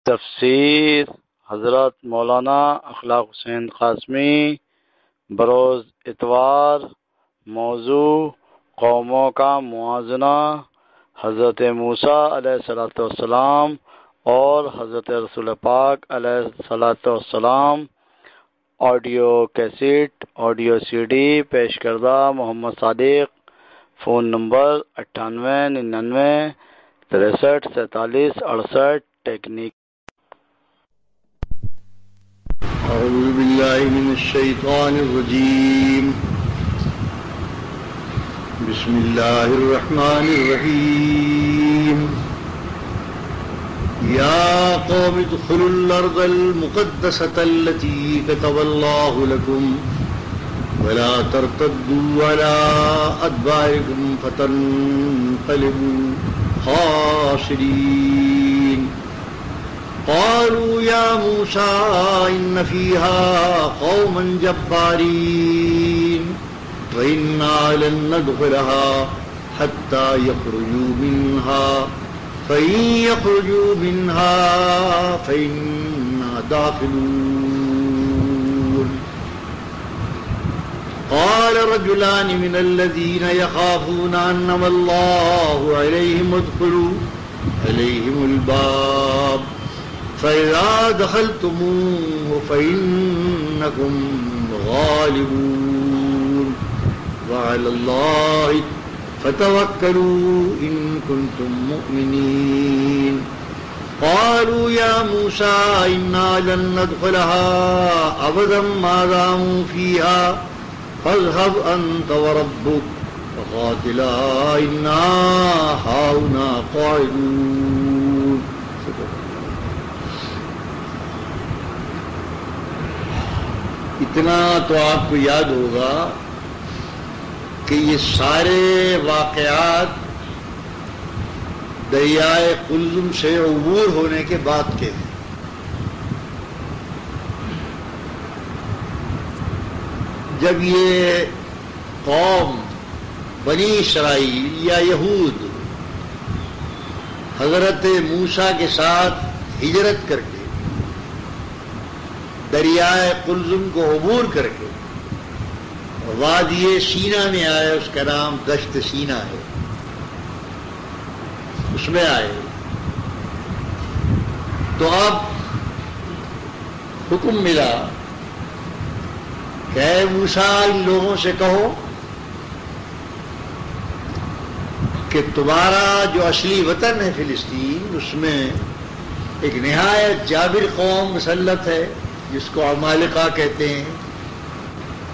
تفسیر حضرت مولانا اخلاق حسین قاسمی بروز اتوار، موضوع قوموں کا موازنہ، حضرت موسیٰ علیہ الصلوۃ والسلام اور حضرت رسول پاک علیہ الصلوۃ والسلام، audio cassette, audio C D پیش کردہ Muhammad Sadiq, phone number 9899 63 47 68، technique. أعوذ بالله من الشيطان الرجيم. بسم الله الرحمن الرحيم. يا قوم ادخلوا الأرض المقدسة التي كتب الله لكم ولا ترتدوا على أدباركم فتنقلبوا خاسرين. قالوا يا موسى إن فيها قوما جبارين وإنا لن ندخلها حتى يخرجوا منها فإن يخرجوا منها فإنا داخلون. قال رجلان من الذين يخافون أنعم الله عليهم ادخلوا عليهم الباب فإذا دخلتموه فإنكم غالبون وعلى الله فتوكلوا إن كنتم مؤمنين. قالوا يا موسى إنا لن ندخلها أبدا ما داموا فيها فاذهب أنت وربك فقاتلا إنا هاهنا قاعدون. اتنا تو آپ کو یاد ہوگا کہ یہ سارے واقعات دریائے قلزم سے عبور ہونے کے بعد کے ہیں. جب یہ قوم بنی اسرائیل یا یہود حضرت موسیٰ کے ساتھ ہجرت کر کے دریائے قلزم کو عبور کر کے وادی سینا میں آئے، اس کا نام دشت سینا ہے، اس میں آئے تو اب حکم ملا کہ اے موسیٰ ان لوگوں سے کہو کہ تمہارا جو اصلی وطن ہے فلسطین، اس میں ایک نہایت جابر قوم مسلط ہے جس کو عمالقہ کہتے ہیں.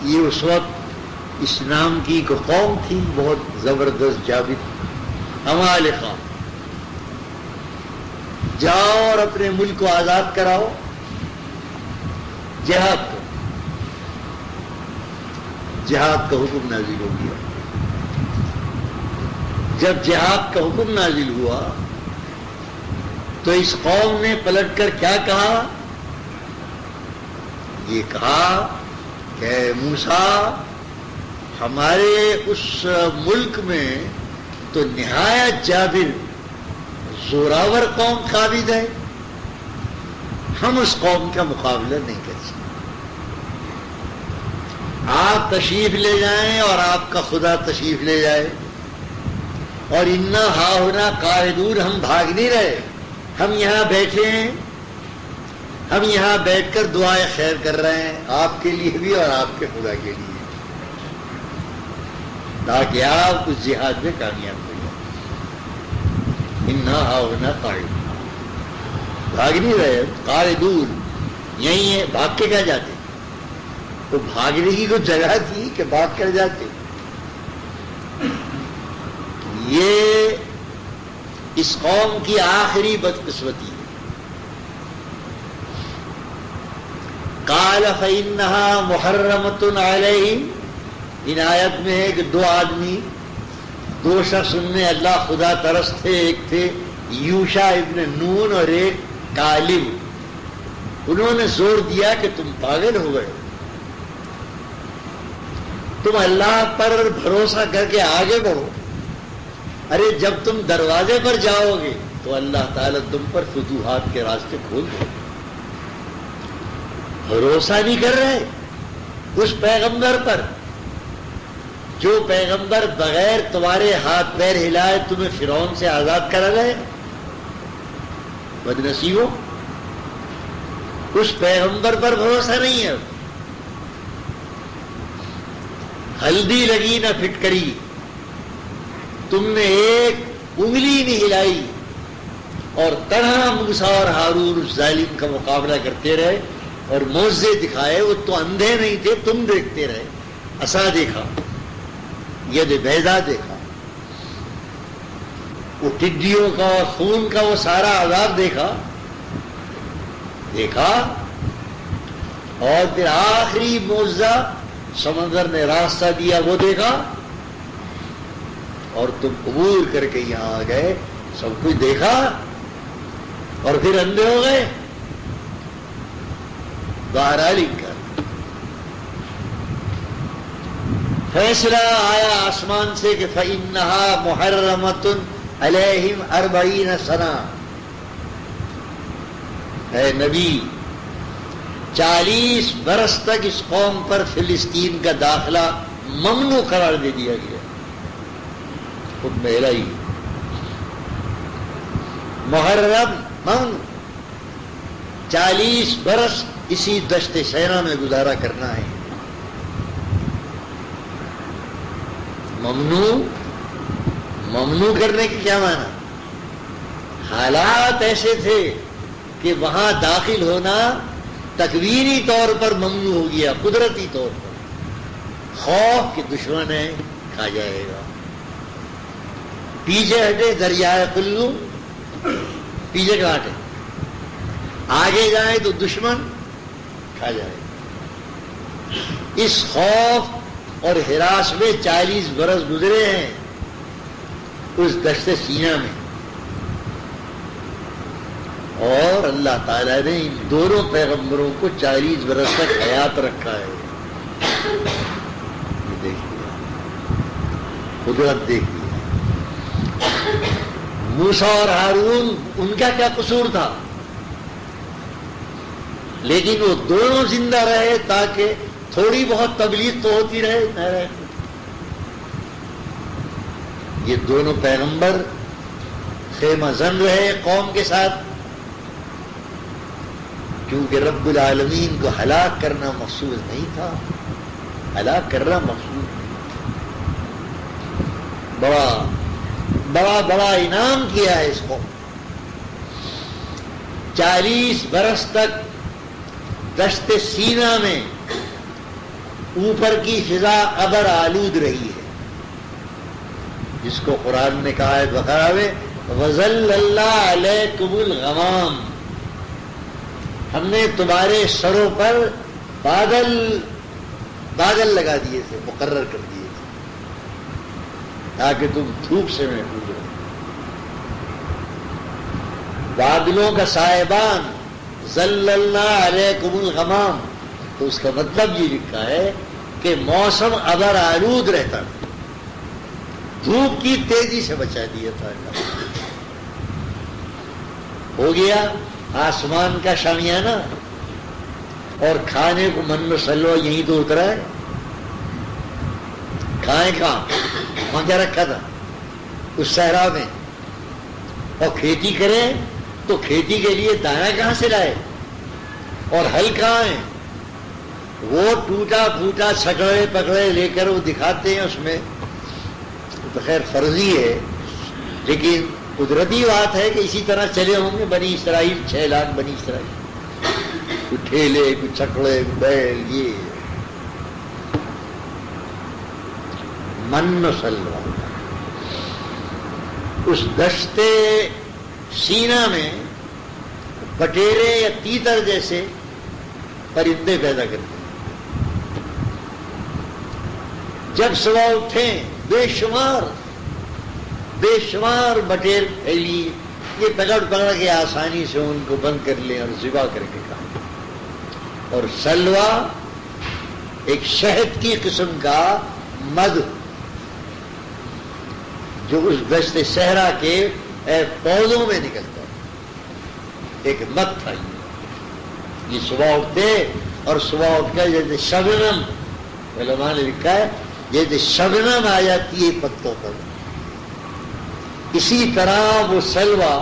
یہ اس وقت اس نام کی ایک قوم تھی بہت زبردست جابر عمالقہ. جاؤ اور اپنے ملک کو آزاد کراؤ، جہاد کرو. جہاد کا حکم نازل ہو گیا. جب جہاد کا حکم نازل ہوا تو اس قوم نے پلٹ کر کیا کہا؟ یہ کہا کہ موسیٰ ہمارے اس ملک میں تو نہایت جابر زوراور قوم قابض ہے، ہم اس قوم کا مقابلہ نہیں کر سکتے. آپ تشریف لے جائیں اور آپ کا خدا تشریف لے جائے، اور انا ہاہنا قاعدون، ہم بھاگ نہیں رہے، ہم یہاں بیٹھے ہیں، ہم یہاں بیٹھ کر دعائیں خیر کر رہے ہیں آپ کے لیے بھی اور آپ کے خدا کے لیے، تاکہ آپ اس جہاد میں کامیاب ہو جائیں. انا ہاہنا قاعدون، بھاگ نہیں رہے، قاعدون یہی ہے. بھاگ کے کیا جاتے؟ تو بھاگنے کی کوئی جگہ تھی کہ بھاگ کر جاتے؟ یہ اس قوم کی آخری بدقسمتی ہے. قال فإنها محرمۃ علیہم، ان آیت میں ہے کہ دو شخص ان میں اللہ خدا ترس تھے. ایک تھے یوشع ابن نون اور ایک کالب. انہوں نے زور دیا کہ تم پاگل ہو گئے، تم اللہ پر بھروسہ کر کے آگے بڑھو. ارے جب تم دروازے پر جاؤ گے تو اللہ تعالیٰ تم پر فتوحات کے راستے کھول دے. بھروسہ نہیں کر رہے اس پیغمبر پر جو پیغمبر بغیر تمہارے ہاتھ پیر ہلائے تمہیں فرعون سے آزاد کرا گئے. بدنصیبوں، اس پیغمبر پر بھروسہ نہیں ہے. ہلدی لگی نہ پھٹکری، تم نے ایک انگلی نہیں ہلائی اور طرح موسیٰ اور ہارون اس ظالم کا مقابلہ کرتے رہے اور معجزے دکھائے. وہ تو اندھے نہیں تھے، تم دیکھتے رہے. عصا دیکھا، ید بیضا دیکھا، وہ ٹڈیوں کا اور خون کا وہ سارا عذاب دیکھا اور پھر آخری معجزہ سمندر نے راستہ دیا وہ دیکھا اور تم عبور کر کے یہاں آ گئے. سب کچھ دیکھا اور پھر اندھے ہو گئے. بہرحال کر فیصلہ آیا آسمان سے کہ فَإِنَّهَا مُحَرَّمَةٌ عَلَيْهِمْ 40 سنہ. اے نبی 40 برس تک اس قوم پر فلسطین کا داخلہ ممنوع قرار دے دیا گیا. خود الہی محرم ممنوع. 40 برس اسی دشت صحرا میں گزارا کرنا ہے. ممنوع کرنے کی کیا معنی؟ حالات ایسے تھے کہ وہاں داخل ہونا تکوینی طور پر ممنوع ہو گیا، قدرتی طور پر. خوف کہ دشمن ہے کھا جائے گا. پیچھے ہٹے دریائے کلو، پیچھے کا ہٹے، آگے جائیں تو دشمن کھا جائے گا. اس خوف اور ہراس میں 40 برس گزرے ہیں اس دشت سینہ میں. اور اللہ تعالیٰ نے ان دونوں پیغمبروں کو 40 برس تک حیات رکھا ہے. یہ دیکھیے قدرت دیکھیے. موسیٰ اور ہارون ان کا کیا قصور تھا؟ لیکن وہ دونوں زندہ رہے تاکہ تھوڑی بہت تبلیغ تو ہوتی رہے. نہ رہے یہ دونوں پیغمبر خیمہ زن رہے قوم کے ساتھ، کیونکہ رب العالمین کو ہلاک کرنا مقصود نہیں تھا. ہلاک کرنا مقصود بڑا انعام کیا ہے اس کو. 40 برس تک دشت سینہ میں اوپر کی فضا ابر آلود رہی ہے، جس کو قرآن نے کہا ہے بقرہ میں وَظَلَّلْنَا عَلَيْكُمُ الْغَمَامَ. ہم نے تمہارے سروں پر بادل لگا دیے تھے، مقرر کر دیے تھے تاکہ تم دھوپ سے محفوظ رہو. بادلوں کا سائبان ظللنا علیکم الغمام، تو اس کا مطلب یہ لکھا ہے کہ موسم ابر آلود رہتا، دھوپ کی تیزی سے بچا دیا تھا. ہو گیا آسمان کا شامیانہ اور کھانے کو من و سلوہ یہیں تو اترا ہے. کھائیں کہاں؟ وہاں کیا رکھا تھا اس صحرا میں. اور کھیتی کریں تو کھیتی کے لیے دانا کہاں سے لائے اور ہل کہاں ہیں؟ وہ ٹوٹا پھوٹا چھکڑے پکڑے لے کر وہ دکھاتے ہیں. اس میں تو خیر فرضی ہے لیکن قدرتی بات ہے کہ اسی طرح چلے ہوں گے بنی اسرائیل. 6 لاکھ بنی اسرائیل، کچھ ٹھیلے کچھ چھکڑے بیل. یہ من و سلوہ. اس دشت سینہ میں بٹیرے یا تیتر جیسے پرندے پیدا کرتے ہیں. جب صبح اٹھیں بے شمار بٹیر پھیلی، یہ پکڑ کے آسانی سے ان کو بند کر لیں اور ذبح کر کے کھائیں. اور سلوہ ایک شہد کی قسم کا مد جو اس دشت صحرا کے پودوں میں نکلتا، ایک مت تھا یہ صبح اٹھتے اور صبح اٹھ کر جیسے شبنم، علماء نے لکھا ہے جیسے شبنم آ جاتی ہے پتوں پر، اسی طرح وہ سلوا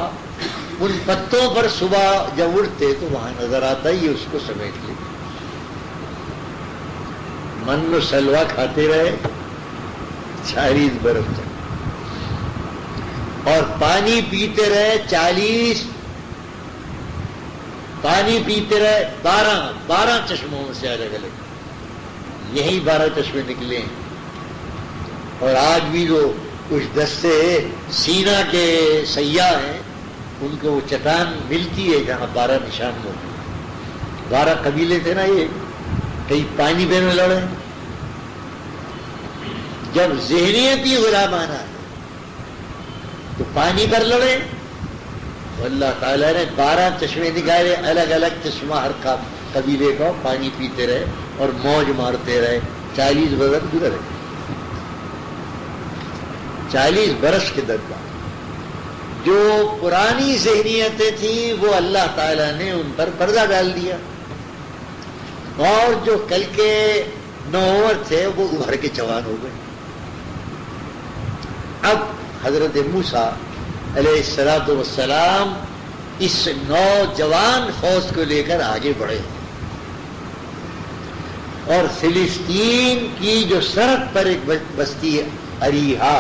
ان پتوں پر صبح جب اٹھتے تو وہاں نظر آتا ہی اس کو سمیٹ لے، من و سلوا کھاتے رہے 40 برس تک، اور پانی پیتے رہے 40، پانی پیتے رہے 12 چشموں سے الگ الگ، یہی 12 چشمے نکلے ہیں، اور آج بھی جو کچھ دستے سینا کے سیاح ہیں ان کو وہ چٹان ملتی ہے جہاں 12 نشان ہوتے ہیں، 12 قبیلے تھے نا یہ، کئی پانی پہ میں لڑے، جب ذہنیت ہی غلامانہ ہے تو پانی پر لڑے، اللہ تعالیٰ نے 12 چشمے نکالے، الگ الگ چشمہ ہر قبیلے کو، پانی پیتے رہے اور موج مارتے رہے، 40 برس گزرے، 40 برس کے درمیان جو پرانی ذہنیتیں تھیں وہ اللہ تعالیٰ نے ان پر پردہ ڈال دیا، اور جو کل کے نوعمر تھے وہ ابھر کے جوان ہو گئے۔ اب حضرت موسیٰ علیہ السلام اس نوجوان فوج کو لے کر آگے بڑھے، اور فلسطین کی جو سرحد پر ایک بستی ہے اریحا،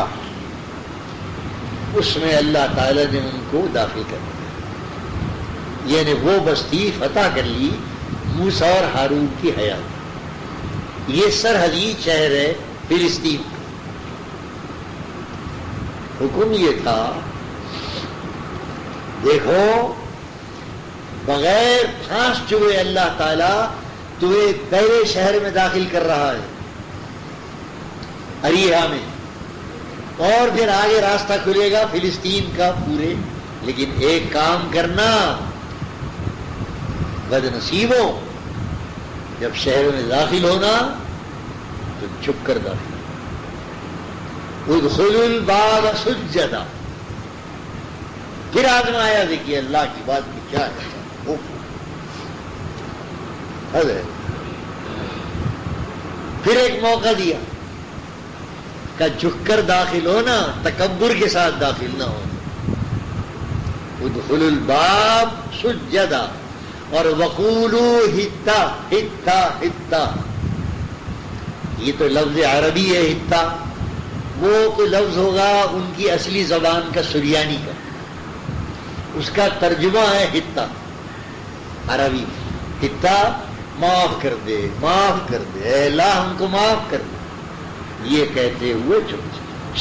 اس میں اللہ تعالی نے ان کو داخل کر دیا، یعنی وہ بستی فتح کر لی موسیٰ اور ہارون کی حیات، یہ سرحدی شہر ہے فلسطین۔ حکم یہ تھا دیکھو بغیر پھانس چوئے اللہ تعالیٰ تمہیں پہلے شہر میں داخل کر رہا ہے اریحا میں، اور پھر آگے راستہ کھلے گا فلسطین کا پورے، لیکن ایک کام کرنا بد نصیبوں، جب شہر میں داخل ہونا تو چھپ کر داخل، ادخلوا الباب سجدا، پھر آزمایا دیکھیے اللہ کی بات بھی کیا ہے، پھر ایک موقع دیا کہ جھک کر داخل ہونا، تکبر کے ساتھ داخل نہ ہونا، ادخلوا الباب سجدا، اور وقولوا حطہ حطہ حطہ، یہ تو لفظ عربی ہے حطہ، وہ کوئی لفظ ہوگا ان کی اصلی زبان کا سریانی کا، اس کا ترجمہ ہے حطہ عربی، حطہ معاف کر دے، معاف کر دے، اے اللہ ہم کو معاف کر دے، یہ کہتے ہوئے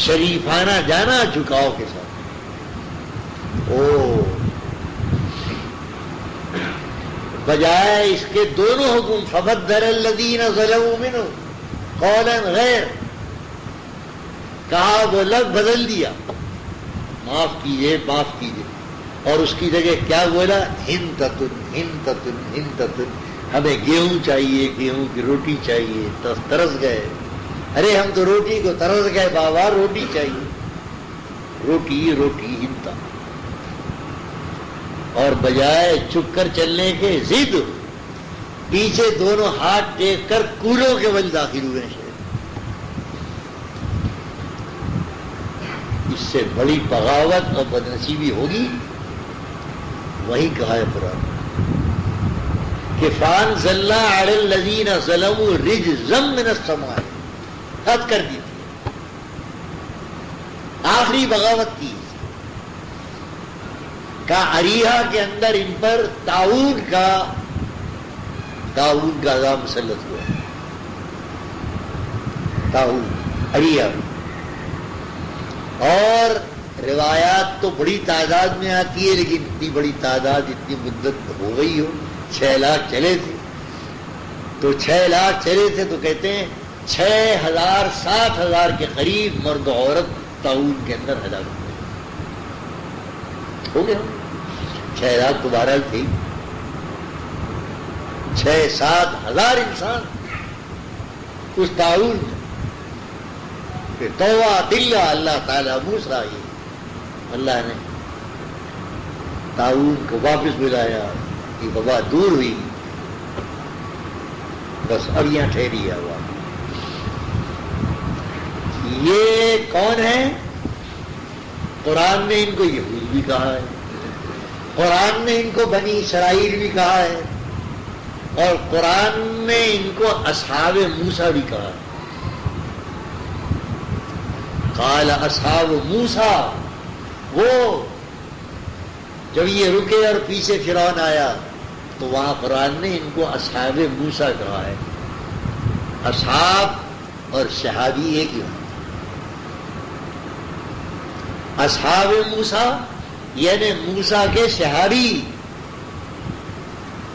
شریفانہ جانا جھکاؤ کے ساتھ۔ بجائے اس کے دونوں حکم، فبدل الذین ظلموا منہم قولا غیر، کہا وہ لفظ بدل دیا، معاف کیجئے معاف کیجئے، اور اس کی جگہ کیا بولا، ہنتتن ہنتتن ہنتتن، ہمیں گیہوں چاہیے، گیہوں کی روٹی چاہیے، ترس گئے، ارے ہم تو روٹی کو ترس گئے بابا، روٹی چاہیے، روٹی روٹی ہنتا، اور بجائے چپ کر چلنے کے ضد پیچھے دونوں ہاتھ ٹیک کر کولوں کے بل داخل ہوئے ہیں۔ اس سے بڑی بغاوت اور بدنصیبی ہوگی، وہی کہا ہے قرآن کہ فَأَنزَلْنَا عَلَى الَّذِينَ ظَلَمُوا رِجْزًا مِّنَ السَّمَاءِ، حد کر دی تھی، آخری بغاوت کی، کا اریحا کے اندر ان پر طاعون کا عذاب مسلط ہوا، طاعون اریحا، اور روایات تو بڑی تعداد میں آتی ہے، لیکن اتنی بڑی تعداد اتنی مدت ہو گئی ہو، 6 لاکھ چلے تھے، تو 6 لاکھ چلے تھے تو کہتے ہیں 6,000 7,000 کے قریب مرد و عورت طاعون کے اندر ہلاک ہو گیا، 6 لاکھ تو بہرحال تھے، 6-7 ہزار انسان اس طاعون میں، پھر توبہ دلہ اللہ تعالیٰ موسیٰ، اللہ نے طاعون کو واپس بلایا کہ وبا دور ہوئی، بس اب یہاں ٹھہری ہوا۔ یہ کون ہے؟ قرآن نے ان کو یہود بھی کہا ہے، قرآن نے ان کو بنی اسرائیل بھی کہا ہے، اور قرآن نے ان کو اصحاب موسیٰ بھی کہا ہے۔ قال اصحاب موسیٰ، وہ جب یہ رکے اور پیچھے فرعون آیا تو وہاں قرآن نے ان کو اصحاب موسیٰ کہا ہے۔ اصحاب اور صحابی ایک ہی ہوتا۔ اصحاب موسیٰ یعنی موسیٰ کے صحابی،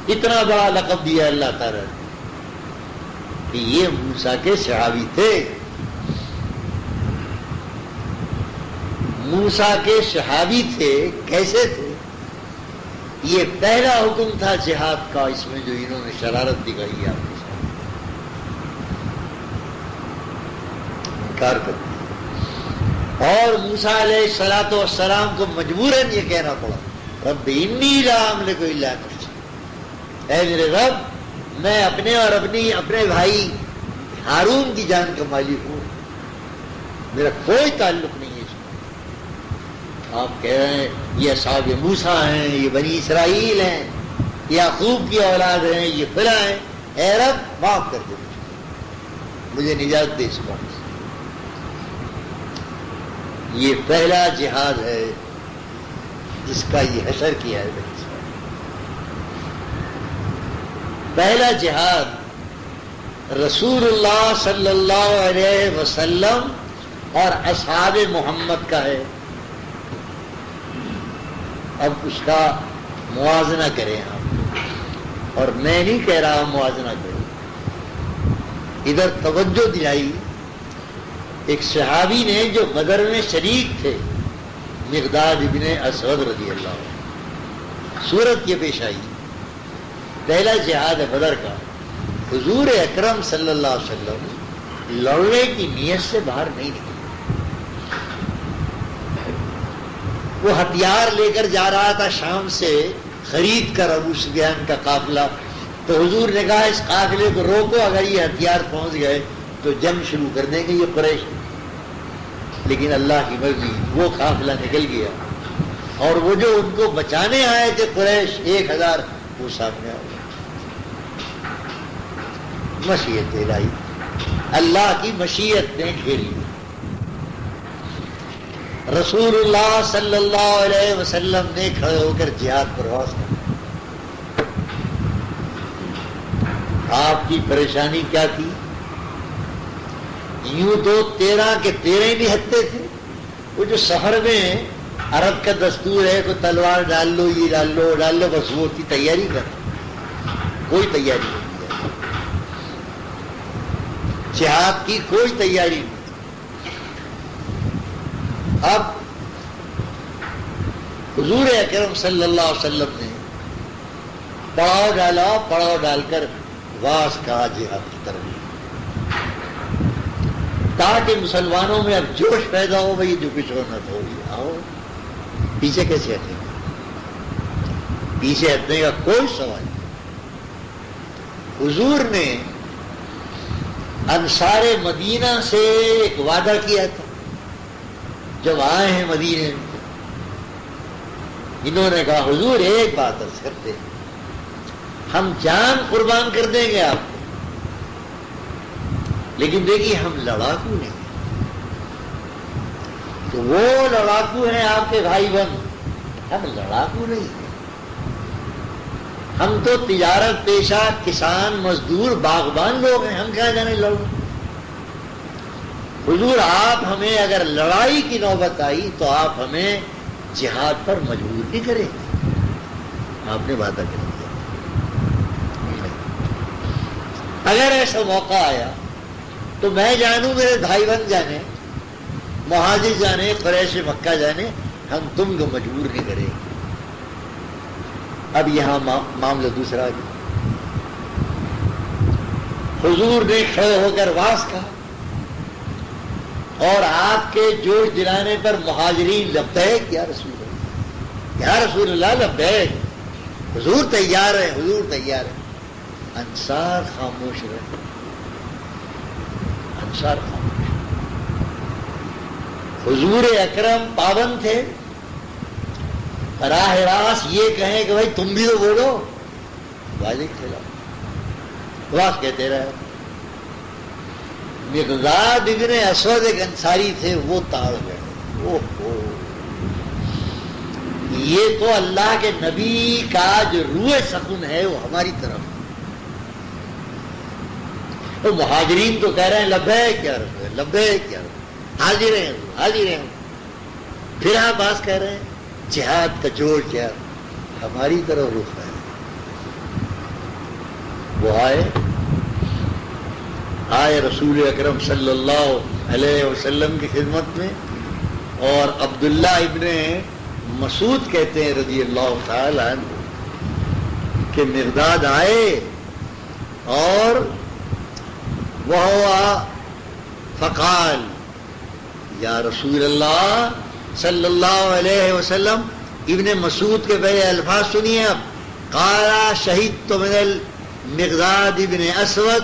اتنا بڑا لقب دیا اللہ تعالیٰ نے کہ یہ موسیٰ کے صحابی تھے۔ موسیٰ کے صحابی تھے، کیسے تھے؟ یہ پہلا حکم تھا جہاد کا، اس میں جو انہوں نے شرارت دکھائی ہے آپ کے ساتھ انکار کرتے ہیں۔ اور موسیٰ علیہ الصلوۃ والسلام کو مجبوراً یہ کہنا پڑا رب انی لا املک الا نفسی، اے میرے رب میں اپنے اور اپنے بھائی ہارون کی جان کا مالک ہوں، میرا کوئی تعلق نہیں ہے اس میں۔ آپ کہہ رہے ہیں یہ اصحاب موسیٰ ہیں، یہ بنی اسرائیل ہیں، یعقوب کی اولاد ہیں، یہ فلاں ہیں، اے رب معاف کر دے مجھے نجات دے اس بات سے۔ یہ پہلا جہاد ہے جس کا یہ حشر کیا ہے بنی اسرائیل۔ پہلا جہاد رسول اللہ صلی اللہ علیہ وسلم اور اصحاب محمد کا ہے۔ اب اس کا موازنہ کریں آپ، اور میں نہیں کہہ رہا موازنہ کریں، ادھر توجہ دلائی۔ ایک صحابی نے جو بدر میں شریک تھے، مقداد ابن اسود رضی اللہ عنہ، صورت یہ پیش آئی، پہلا جہاد ہے بدر کا، حضور اکرم صلی اللہ علیہ وسلم لڑنے کی نیت سے باہر نہیں نکلے، وہ ہتھیار لے کر جا رہا تھا شام سے خرید کر ابو سفیان کا قافلہ، تو حضور نے کہا اس قافلے کو روکو، اگر یہ ہتھیار پہنچ گئے تو جنگ شروع کر دیں گے یہ قریش۔ لیکن اللہ کی مرضی وہ قافلہ نکل گیا، اور وہ جو ان کو بچانے آئے تھے قریش 1000 وہ سامنے آ گئے۔ مشیت الہی، اللہ کی مشیت نے گھیری۔ رسول اللہ صلی اللہ علیہ وسلم نے کھڑے ہو کر جہاد پر آواز کر، آپ کی پریشانی کیا تھی؟ یوں تو 13 کے 13 ہی نہتے تھے، وہ جو سفر میں عرب کا دستور ہے کہ تلوار ڈال لو، یہ ڈال لو، بس وہ کی تیاری کر، کوئی تیاری نہیں ہے، جہاد کی کوئی تیاری نہیں۔ اب حضور اکرم صلی اللہ علیہ وسلم نے پڑاؤ ڈال کر واس کہا جہاد کی طرف، تاکہ مسلمانوں میں اب جوش پیدا ہو، بھائی جو کچھ ہونا تھا ہوگی، آؤ پیچھے کیسے ہٹیں گے؟ پیچھے ہٹنے کا کوئی سوال نہیں۔ حضور نے انصار مدینہ سے ایک وعدہ کیا تھا جب آئے ہیں مدینے میں، انہوں نے کہا حضور ایک بات عرض کرتے ہیں، ہم جان قربان کر دیں گے آپ کو، لیکن دیکھیے ہم لڑاکو نہیں، تو وہ لڑاکو ہیں آپ کے بھائی بہن، ہم لڑاکو نہیں ہیں، ہم تو تجارت پیشہ کسان مزدور باغبان لوگ ہیں، ہم کیا جانے لڑوں۔ حضور آپ ہمیں اگر لڑائی کی نوبت آئی تو آپ ہمیں جہاد پر مجبور نہیں کریں، آپ نے وعدہ کر دیا۔ اگر ایسا موقع آیا تو میں جانوں، میرے بھائی بہن جانے، مہاجر جانے، قریش مکہ جانے، ہم تم کو مجبور نہیں کریں گے۔ اب یہاں معاملہ دوسرا گیا، حضور نے کھڑے ہو کر واس کہا، اور آپ کے جوش دلانے پر مہاجرین لبیک یا رسول اللہ، یا رسول اللہ لبیک، حضور تیار ہے، حضور تیار ہے. انصار خاموش رہے، انصار خاموش. حضور اکرم پابند تھے، براہ راست یہ کہیں کہ بھائی تم بھی تو بولو، واضح کھلا واس کہتے رہے. مقداد ابن اسود ایک انصاری تھے، وہ تاڑ گئے. یہ تو اللہ کے نبی کا جو روح سکون ہے وہ ہماری طرف. تو مہاجرین تو کہہ رہے ہیں لبیک یا رسول اللہ، لبیک یا رسول اللہ، حاضر ہیں حاضر ہیں. پھر عباس کہہ رہے ہیں جہاد کا جوش کیا ہماری طرف رخ ہے. وہ آئے رسول اکرم صلی اللہ علیہ وسلم کی خدمت میں، اور عبداللہ ابن مسعود کہتے ہیں رضی اللہ تعالی عنہ کہ مقداد آئے اور وہ فقال یا رسول اللہ صلی اللہ علیہ وسلم. ابن مسعود کے پہلے الفاظ سنیے اب. قال شہدت من المقداد ابن اسود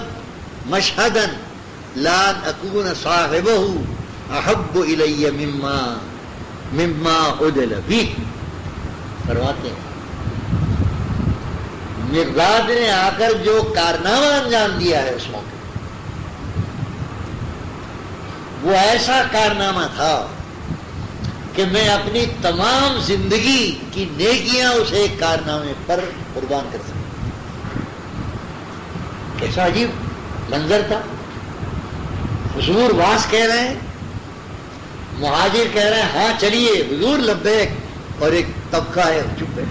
مشهدا لا اكون صاحبه احب الی مما عدل به. فرماتے ہیں مقداد نے آ کر جو کارنامہ انجام دیا ہے اس موقع وہ ایسا کارنامہ تھا کہ میں اپنی تمام زندگی کی نیکیاں اس ایک کارنامے پر قربان کر سکتا. کیسا عجیب منظر تھا. حضور واس کہہ رہے ہیں، مہاجر کہہ رہے ہیں ہاں چلیے حضور لبیک، اور ایک طبقہ ہے چپ ہے.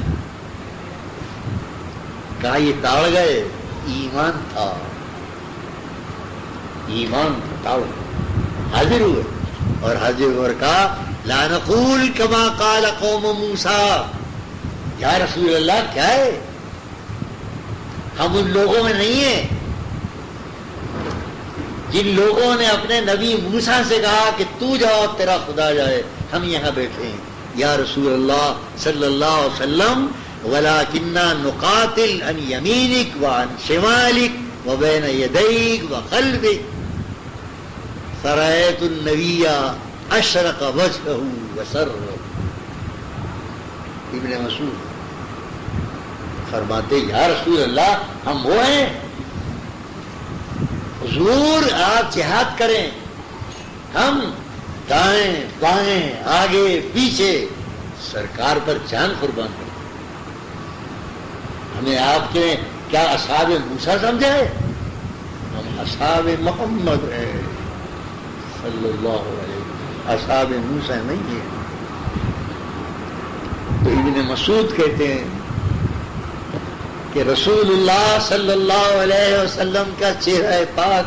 کہا یہ تاڑ گئے، ایمان تھا، ایمان تھا، تاڑ گئے، حاضر ہوئے. اور حاضر ہو کر کہا لا نقول کما قال قوم موسیٰ. یا رسول اللہ کیا ہے، ہم ان لوگوں میں نہیں ہیں جن لوگوں نے اپنے نبی موسیٰ سے کہا کہ تو جاؤ تیرا خدا جائے، ہم یہاں بیٹھے ہیں. یا رسول اللہ صلی اللہ علیہ وسلم ولکننا نقاتل عن یمینک وعن شمالک وبین یدیک وقلبک فرأیت النبی اشرق وجهہ وسر. ابن مسعود فرماتے یا رسول اللہ ہم وہ ہیں، حضور آپ جہاد کریں، ہم دائیں بائیں آگے پیچھے سرکار پر جان قربان کریں. ہمیں آپ کے کیا اصحاب موسیٰ سمجھا ہے؟ ہم اصحاب محمد ہیں صلی اللہ علیہ وسلم، اصحاب موسیٰ نہیں ہیں. تو ابن مسعود کہتے ہیں کہ رسول اللہ صلی اللہ علیہ وسلم کا چہرہ پاک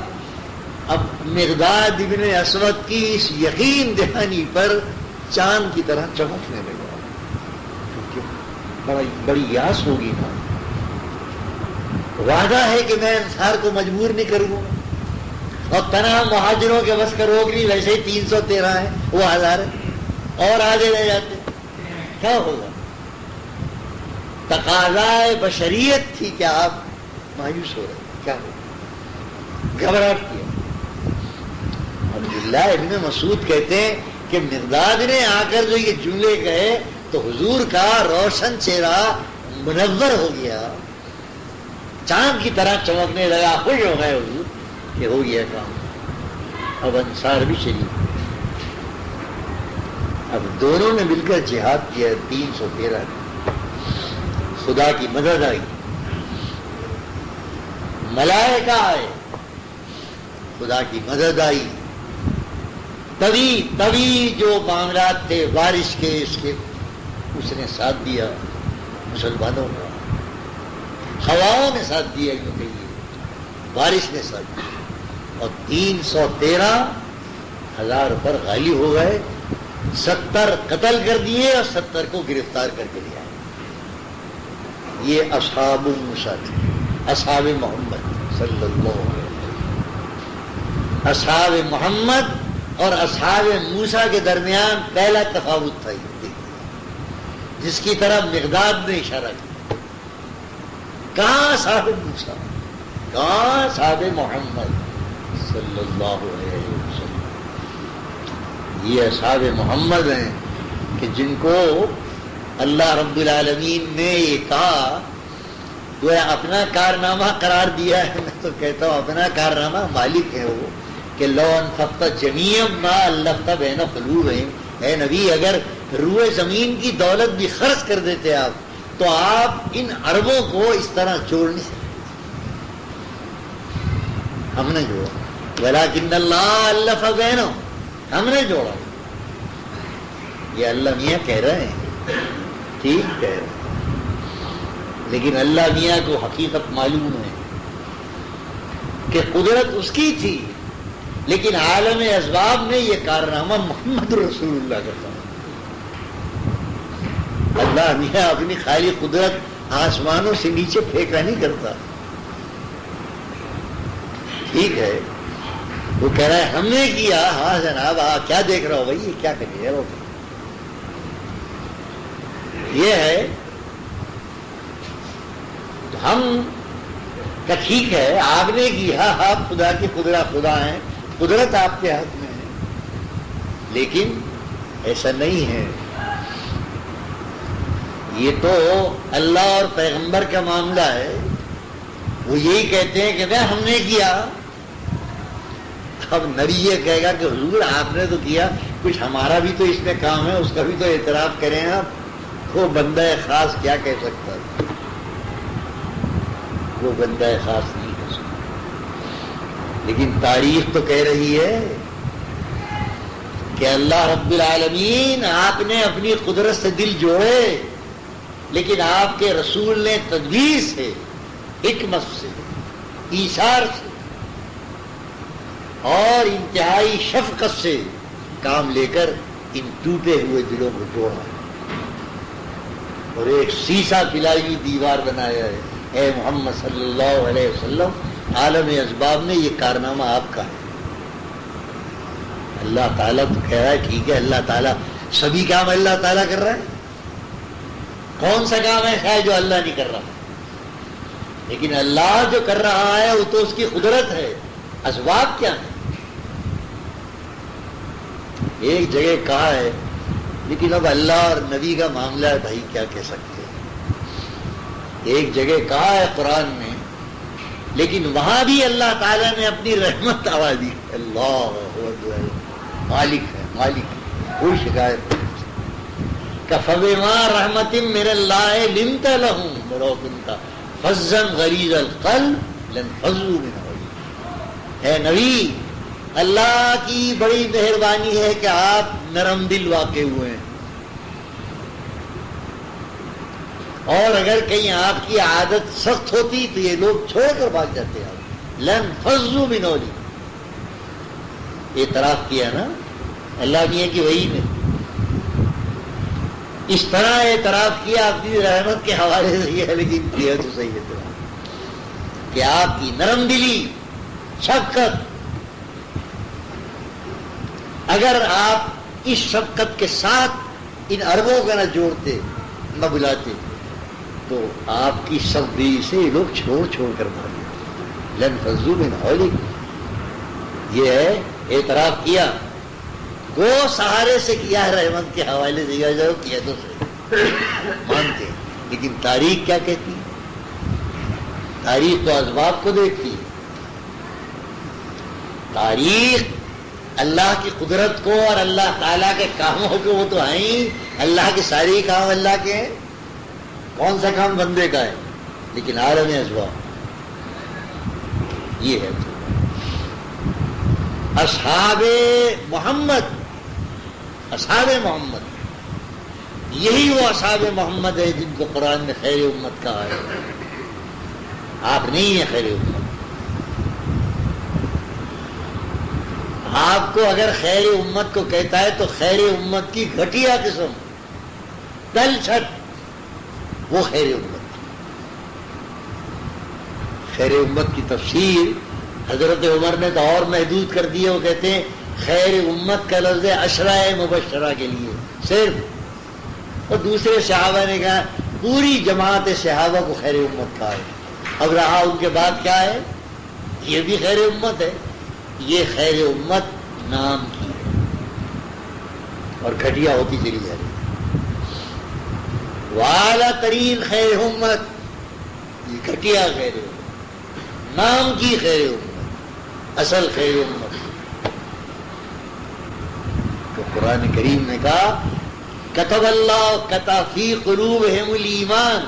اب مقداد ابن اسود کی اس یقین دہانی پر چاند کی طرح چمکنے لگا. کیونکہ بڑی یاس ہوگی نا. وعدہ ہے کہ میں انصار کو مجبور نہیں کروں گا، اور تنہا مہاجروں کے بس کا روک نہیں، ویسے ہی 313 ہے، وہ 1000 ہے، اور آگے رہ جاتے کیا ہوگا. تقاضائے بشریت تھی کہ آپ مایوس ہو رہے، کیا ہو گھبراہٹ کیا. عبداللہ ابن مسعود کہتے ہیں کہ مقداد نے آ کر جو یہ جملے کہے تو حضور کا روشن چہرہ منور ہو گیا، چاند کی طرح چمکنے لگا. خوش ہو گئے حضور کہ ہو گیا کام. اب انصار بھی شریک، اب دونوں نے مل کر جہاد کیا. 313 خدا کی مدد آئی، ملائکہ آئے، خدا کی مدد آئی. تبھی جو معاملات تھے بارش کے اس کے اس نے ساتھ دیا مسلمانوں کا. ہواؤں نے ساتھ دیا، کیوں کہیے بارش نے ساتھ دیا. اور 313,000 پر غالب ہو گئے. 70 قتل کر دیے اور 70 کو گرفتار کر کے لیا. یہ اصحاب موسیٰ تھے، اصحاب محمد صلی اللہ علیہ وسلم. اصحاب محمد اور اصحاب موسیٰ کے درمیان پہلا تفاوت تھا. جس کی طرف مقداد نے اشارہ کیا. کہاں صاحب موسیٰ، کہاں صاحب محمد صلی اللہ علیہ وسلم. یہ اصحاب محمد ہیں کہ جن کو اللہ رب العالمین نے یہ کہا، وہ اپنا کارنامہ قرار دیا ہے. میں تو کہتا ہوں اپنا کارنامہ مالک ہے وہ، کہ لو انفقت جمیعا ما الفت بین قلوبہم. اے نبی، اگر روئے زمین کی دولت بھی خرچ کر دیتے آپ تو آپ ان عربوں کو اس طرح جوڑ نہیں سکتے. ہم نے جوڑا، ولکن اللہ الف بینہم، ہم نے جوڑا. یہ اللہ میاں کہہ رہے ہیں، ٹھیک کہہ رہے ہیں، لیکن اللہ میاں کو حقیقت معلوم ہے کہ قدرت اس کی تھی، لیکن عالم اسباب میں یہ کارنامہ محمد رسول اللہ کرتا ہے. اللہ میاں اپنی خالی قدرت آسمانوں سے نیچے پھینکا نہیں کرتا. ٹھیک ہے، وہ کہہ رہا ہے ہم نے کیا. ہاں جناب، کیا دیکھ رہا ہو بھائی، یہ کیا کریے. یہ ہے تو ہم کہ ٹھیک ہے آپ نے کیا، آپ خدا کی قدرت خدا ہیں، قدرت آپ کے ہاتھ میں ہے، لیکن ایسا نہیں ہے. یہ تو اللہ اور پیغمبر کا معاملہ ہے. وہ یہی کہتے ہیں کہ ہم نے کیا. اب نبی یہ کہے گا کہ حضور آپ نے تو کیا، کچھ ہمارا بھی تو اس میں کام ہے، اس کا بھی تو اعتراف کریں آپ. وہ بندہ خاص کیا کہہ سکتا ہے؟ وہ بندہ خاص نہیں کہہ سکتا. لیکن تاریخ تو کہہ رہی ہے کہ اللہ رب العالمین آپ نے اپنی قدرت سے دل جوڑے، لیکن آپ کے رسول نے تدبیر سے، حکمت سے، ایثار سے اور انتہائی شفقت سے کام لے کر ان ٹوٹے ہوئے دلوں کو جوڑا اور ایک سیسا پلائی ہوئی دیوار بنایا ہے. اے محمد صلی اللہ علیہ وسلم، عالم اسباب میں یہ کارنامہ آپ کا ہے. اللہ تعالیٰ تو کہہ رہا ہے ٹھیک ہے، اللہ تعالیٰ سبھی کام اللہ تعالیٰ کر رہا ہے. کون سا کام ہے جو اللہ نہیں کر رہا؟ لیکن اللہ جو کر رہا ہے وہ تو اس کی قدرت ہے. اسباب کیا ہے؟ ایک جگہ کہا ہے، لیکن اب اللہ اور نبی کا معاملہ ہے بھائی، کیا کہہ سکتے ہیں. ایک جگہ کہا ہے قرآن میں، لیکن وہاں بھی اللہ تعالیٰ نے اپنی رحمت آوازی. اللہ مالک ہے، مالک ہے، کوئی شکایت نہیں. فَبِمَا رَحْمَةٍ مِّنَ اللَّهِ لِنتَ لَهُمْ وَلَوْ كُنتَ فَظًّا غَلِيظَ الْقَلْبِ لَانفَضُّوا مِنْ حَوْلِكَ. اے نبی، اللہ کی بڑی مہربانی ہے کہ آپ نرم دل واقع ہوئے ہیں، اور اگر کہیں آپ کی عادت سخت ہوتی تو یہ لوگ چھوڑ کر بھاگ جاتے ہیں. لَانفَضُّوا مِنْ حَوْلِكَ. اعتراف کیا نا اللہ میاں کی وحی نے، اس طرح اعتراف کیا اپنی رحمت کے حوالے سے کیا، لیکن کیا تو صحیح اعتراف کہ آپ کی نرم دلی، شفقت. اگر آپ اس شفقت کے ساتھ ان عربوں کا نہ جوڑتے، نہ بلاتے، تو آپ کی سبدی سے یہ لوگ چھوڑ چھوڑ کر بھاگے. لَانفَضُّوا مِنْ حَوْلِكَ. یہ ہے اعتراف کیا، گو سہارے سے کیا ہے، رحمت کے حوالے سے کیا جاؤ، کیا تو صحیح مانتے ہیں. لیکن تاریخ کیا کہتی ہے؟ تاریخ تو اسباب کو دیکھتی ہے. تاریخ اللہ کی قدرت کو اور اللہ تعالیٰ کے کاموں کو، وہ تو ہیں، اللہ کے سارے کام اللہ کے ہیں. کون سا کام بندے کا ہے؟ لیکن عالم اسباب یہ ہے. اصحاب محمد، اصحاب محمد، یہی وہ اصحاب محمد ہے جن کو قرآن نے خیر امت کہا ہے. آپ نہیں ہیں خیر امت. آپ کو اگر خیر امت کو کہتا ہے تو خیر امت کی گھٹیا قسم، تل چھٹ، وہ خیر امت. خیر امت کی تفسیر حضرت عمر نے تو اور محدود کر دی ہے. وہ کہتے ہیں خیر امت کا لفظ عشرہ مبشرہ کے لیے صرف اور دوسرے صحابہ نے کہا پوری جماعت صحابہ کو خیر امت کہا ہے. اب رہا ان کے بعد کیا ہے؟ یہ بھی خیر امت ہے. یہ خیر امت نام کی ہے اور گھٹیا ہوتی چلی جا رہی ہے. والا ترین خیر امت، یہ گھٹیا خیر امت، نام کی خیر امت، اصل خیر امت. تو قرآن کریم نے کہا کتب اللہ کتب فی قلوبہم الایمان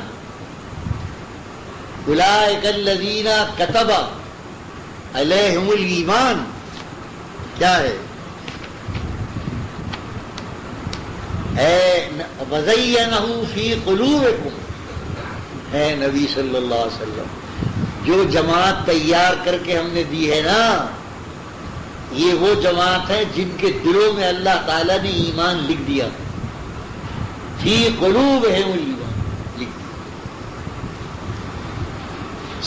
اولئک الذین کتب علیہم الایمان. کیا ہے؟ وزینہ فی قلوبکم. اے نبی صلی اللہ علیہ وسلم، جو جماعت تیار کر کے ہم نے دی ہے نا، یہ وہ جماعت ہے جن کے دلوں میں اللہ تعالیٰ نے ایمان لکھ دیا. فی قلوبہم الایمان لکھ دیا،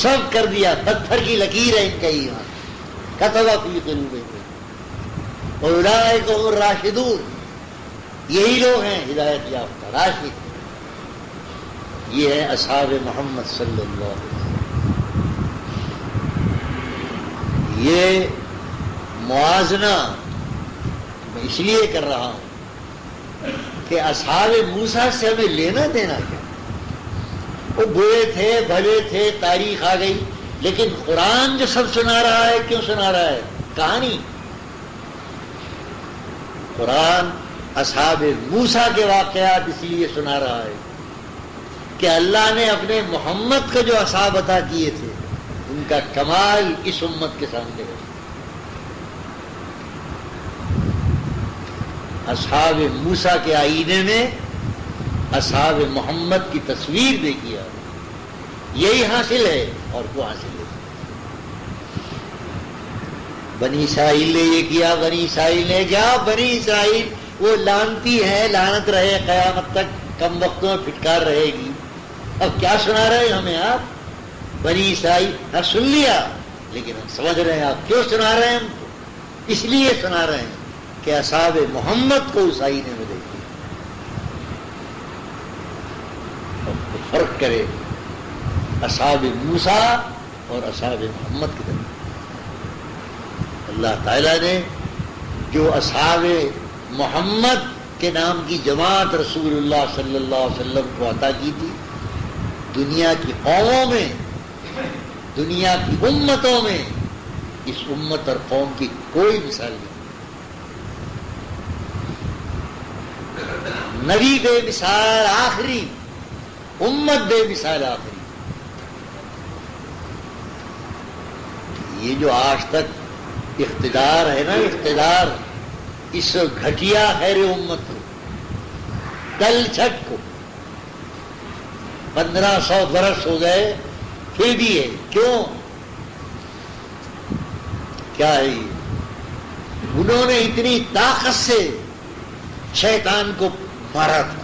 سب کر دیا. پتھر کی لکیر ہے ان کا ایمان. کتب فی قلوبہم اولئک هم الراشدون. یہی لوگ ہیں ہدایت یافتہ راشد. یہ ہے اصحاب محمد صلی اللہ علیہ وسلم. یہ موازنہ میں اس لیے کر رہا ہوں کہ اصحاب موسیٰ سے ہمیں لینا دینا کیا؟ وہ برے تھے، بھلے تھے، تاریخ آ گئی، لیکن قرآن جو سب سنا رہا ہے کیوں سنا رہا ہے؟ کہانی. قرآن اصحاب موسیٰ کے واقعات اس لیے سنا رہا ہے کہ اللہ نے اپنے محمد کو جو اصحاب عطا کیے تھے ان کا کمال اس امت کے سامنے ہے. اصحاب موسیٰ کے آئینے میں اصحاب محمد کی تصویر دیکھی ہے. یہی حاصل ہے اور کو حاصل ہے. بنی اسرائیل نے یہ کیا، بنی اسرائیل نے کیا. بنی اسرائیل وہ لانتی ہے، لعنت رہے قیامت تک، کم وقتوں میں پھٹکار رہے گی. اب کیا سنا رہے ہیں ہمیں آپ؟ بنی اسرائیل. ہاں سن لیا، لیکن ہم سمجھ رہے ہیں آپ کیوں سنا رہے ہیں. ہم کو اس لیے سنا رہے ہیں کہ اصحاب محمد کو اس آئینے میں دیکھیں اور فرق کرے اصحاب موسیٰ اور اصحاب محمد کی طرف. اللہ تعالیٰ نے جو اصحاب محمد کے نام کی جماعت رسول اللہ صلی اللہ علیہ وسلم کو عطا کی تھی، دنیا کی قوموں میں، دنیا کی امتوں میں اس امت اور قوم کی کوئی مثال نہیں. نبی بے مثال آخری، امت بے مثال آخری. یہ جو آج تک اقتدار ہے نا، اقتدار اس گھٹیا خیر امت کو، کل چھٹ کو 1500 برس ہو گئے پھر بھی ہے. کیوں؟ کیا ہے یہ؟ انہوں نے اتنی طاقت سے شیطان کو مارا تھا،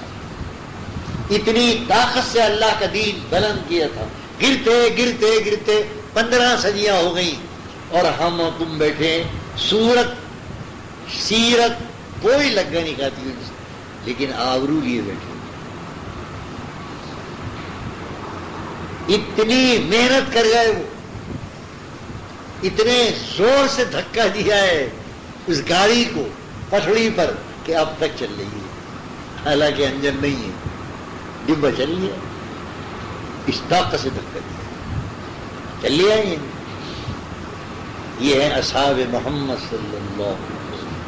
اتنی طاقت سے اللہ کا دین بلند کیا تھا. گرتے گرتے گرتے 15 صدیاں ہو گئیں اور ہم اور تم بیٹھے. صورت سیرت کوئی لگا نہیں کھاتی ان سے، لیکن آبرو لیے بیٹھے. اتنی محنت کر گئے وہ، اتنے زور سے دھکا دیا ہے اس گاڑی کو پٹڑی پر کہ اب تک چل رہی ہے. حالانکہ انجن نہیں ہے، ڈبہ چل رہی ہے. اس طاقت سے دھکا دیا، چل لیا ہے. یہ ہے اصحاب محمد صلی اللہ علیہ وسلم.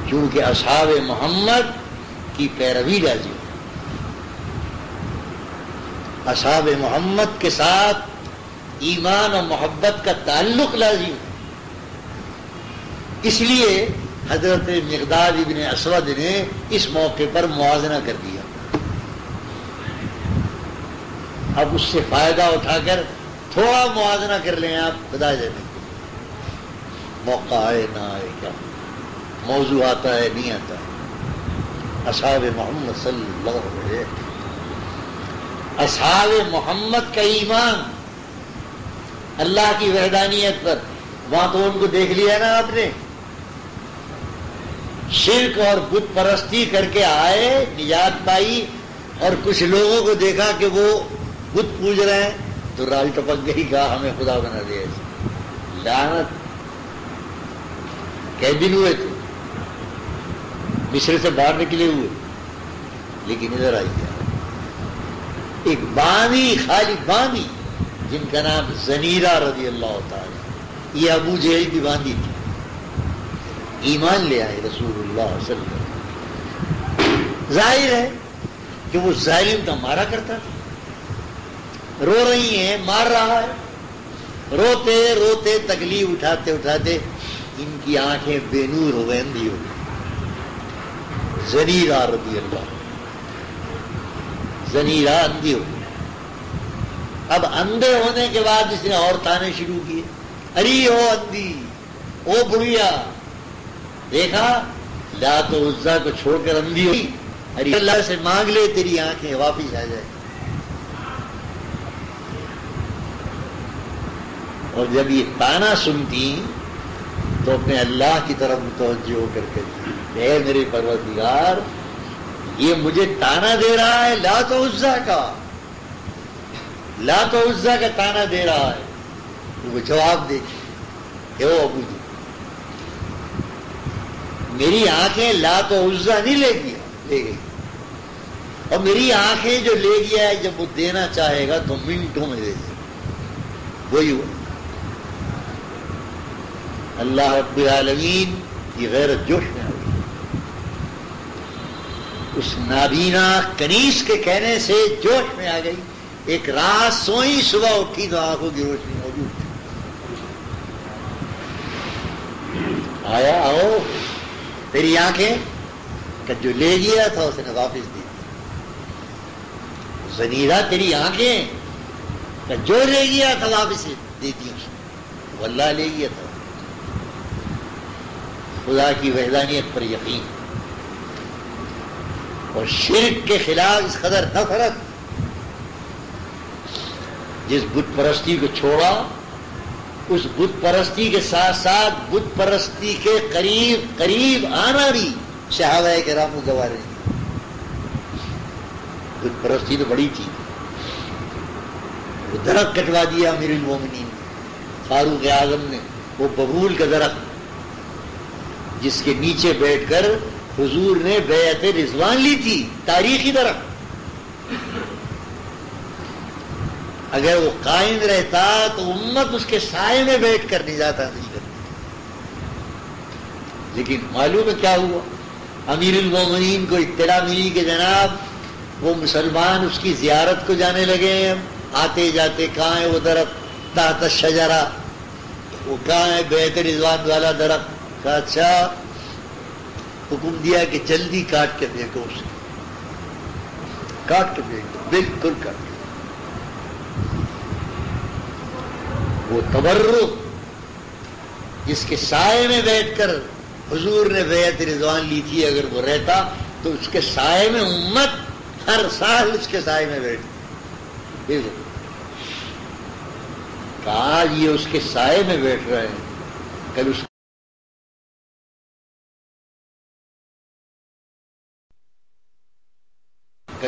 کیونکہ اصحاب محمد کی پیروی لازم ہے، اصحاب محمد کے ساتھ ایمان اور محبت کا تعلق لازم ہے. اس لیے حضرت مقداد ابن اسود نے اس موقع پر موازنہ کر دیا. اب اس سے فائدہ اٹھا کر تھوڑا موازنہ کر لیں آپ، خدا جانے کے موقع آئے نہ آئے، کیا موضوع آتا ہے نہیں آتا ہے. اصحاب محمد صلی اللہ علیہ وسلم، اصحاب محمد کا ایمان اللہ کی وحدانیت پر. وہاں تو ان کو دیکھ لیا نا آپ نے، شرک اور بت پرستی کر کے آئے، نجات پائی، اور کچھ لوگوں کو دیکھا کہ وہ بت پوج رہے ہیں تو راج ٹپک گئی، کہا ہمیں خدا بنا دیا ایسے۔ لعنت، کئی دن ہوئے تھے مصر سے باہر نکلے ہوئے، لیکن ادھر آئی گیا ایک بامی، خالی بامی، جن کا نام زنیرہ رضی اللہ تعالی، یہ ابو جہل کی باندھی تھی، ایمان لے آئے رسول اللہ صلی اللہ علیہ وسلم۔ ظاہر ہے کہ وہ ظالم تو مارا کرتا تھا، رو رہی ہیں، مار رہا ہے، روتے روتے تکلیف اٹھاتے اٹھاتے ان کی آنکھیں بے نور ہو گئے، اندھی ہو گئی۔ زنیرہ رضی اللہ، زنیرہ اندھی ہو گئی۔ اب اندھے ہونے کے بعد اس نے اور تانے شروع کیے، اری ہو اندھی، او بڑھیا، دیکھا لات و عزا کو چھوڑ کر اندھی ہوئی، اری اللہ سے مانگ لے تیری آنکھیں واپس آ جائے۔ اور جب یہ تانا سنتی تو اپنے اللہ کی طرف متوجہ ہو کر کہتی، اے میرے پروردگار، یہ مجھے تانا دے رہا ہے لات و عزا کا، لات و عزا کا تانا دے رہا ہے، تو وہ جواب دے کہ او ابو جی، میری آنکھیں لات و عزا نہیں لے گیا، لے گئی، اور میری آنکھیں جو لے گیا ہے جب وہ دینا چاہے گا تو منٹوں میں دے دے، وہی ہوا۔ اللہ رب العالمین کی غیرت جوش میں آ گئی، اس نابینا کنیز کے کہنے سے جوش میں آ گئی۔ ایک رات سوئی، صبح اٹھی تو آنکھوں کی روشنی موجود تھی۔ آیا، آؤ تیری آنکھیں کہ جو لے گیا تھا اس نے واپس دی، زنیرہ تیری آنکھیں کہ جو لے گیا تھا واپس دے دی، اس نے واللہ لے گیا تھا۔ خدا کی وحدانیت پر یقین اور شرک کے خلاف اس قدر نفرت، جس بت پرستی کو چھوڑا، اس بت پرستی کے ساتھ ساتھ بت پرستی کے قریب قریب آنا بھی صحابہ کرام کو گوارا نہیں۔ بت پرستی تو بڑی تھی، وہ درخت کٹوا دیا امیر المومنین فاروق اعظم نے، وہ ببول کا درخت جس کے نیچے بیٹھ کر حضور نے بیعت رضوان لی تھی، تاریخی درخت، اگر وہ قائم رہتا تو امت اس کے سائے میں بیٹھ کر نجات حاصل کرتی، لیکن معلوم ہے کیا ہوا، امیر المومنین کو اطلاع ملی کہ جناب وہ مسلمان اس کی زیارت کو جانے لگے ہیں، آتے جاتے کہاں ہے وہ درخت، تحت الشجرہ، وہ کہاں ہے بیعت رضوان والا درخت، کہا اچھا، حکم دیا کہ جلدی کاٹ کے پھینکو اسے، کاٹ کے پھینکو، بالکل کاٹ کے۔ وہ تبرک جس کے سائے میں بیٹھ کر حضور نے بیعت رضوان لی تھی، اگر وہ رہتا تو اس کے سائے میں امت ہر سال اس کے سائے میں بیٹھتی، کہا یہ اس کے سائے میں بیٹھ رہے ہیں، کل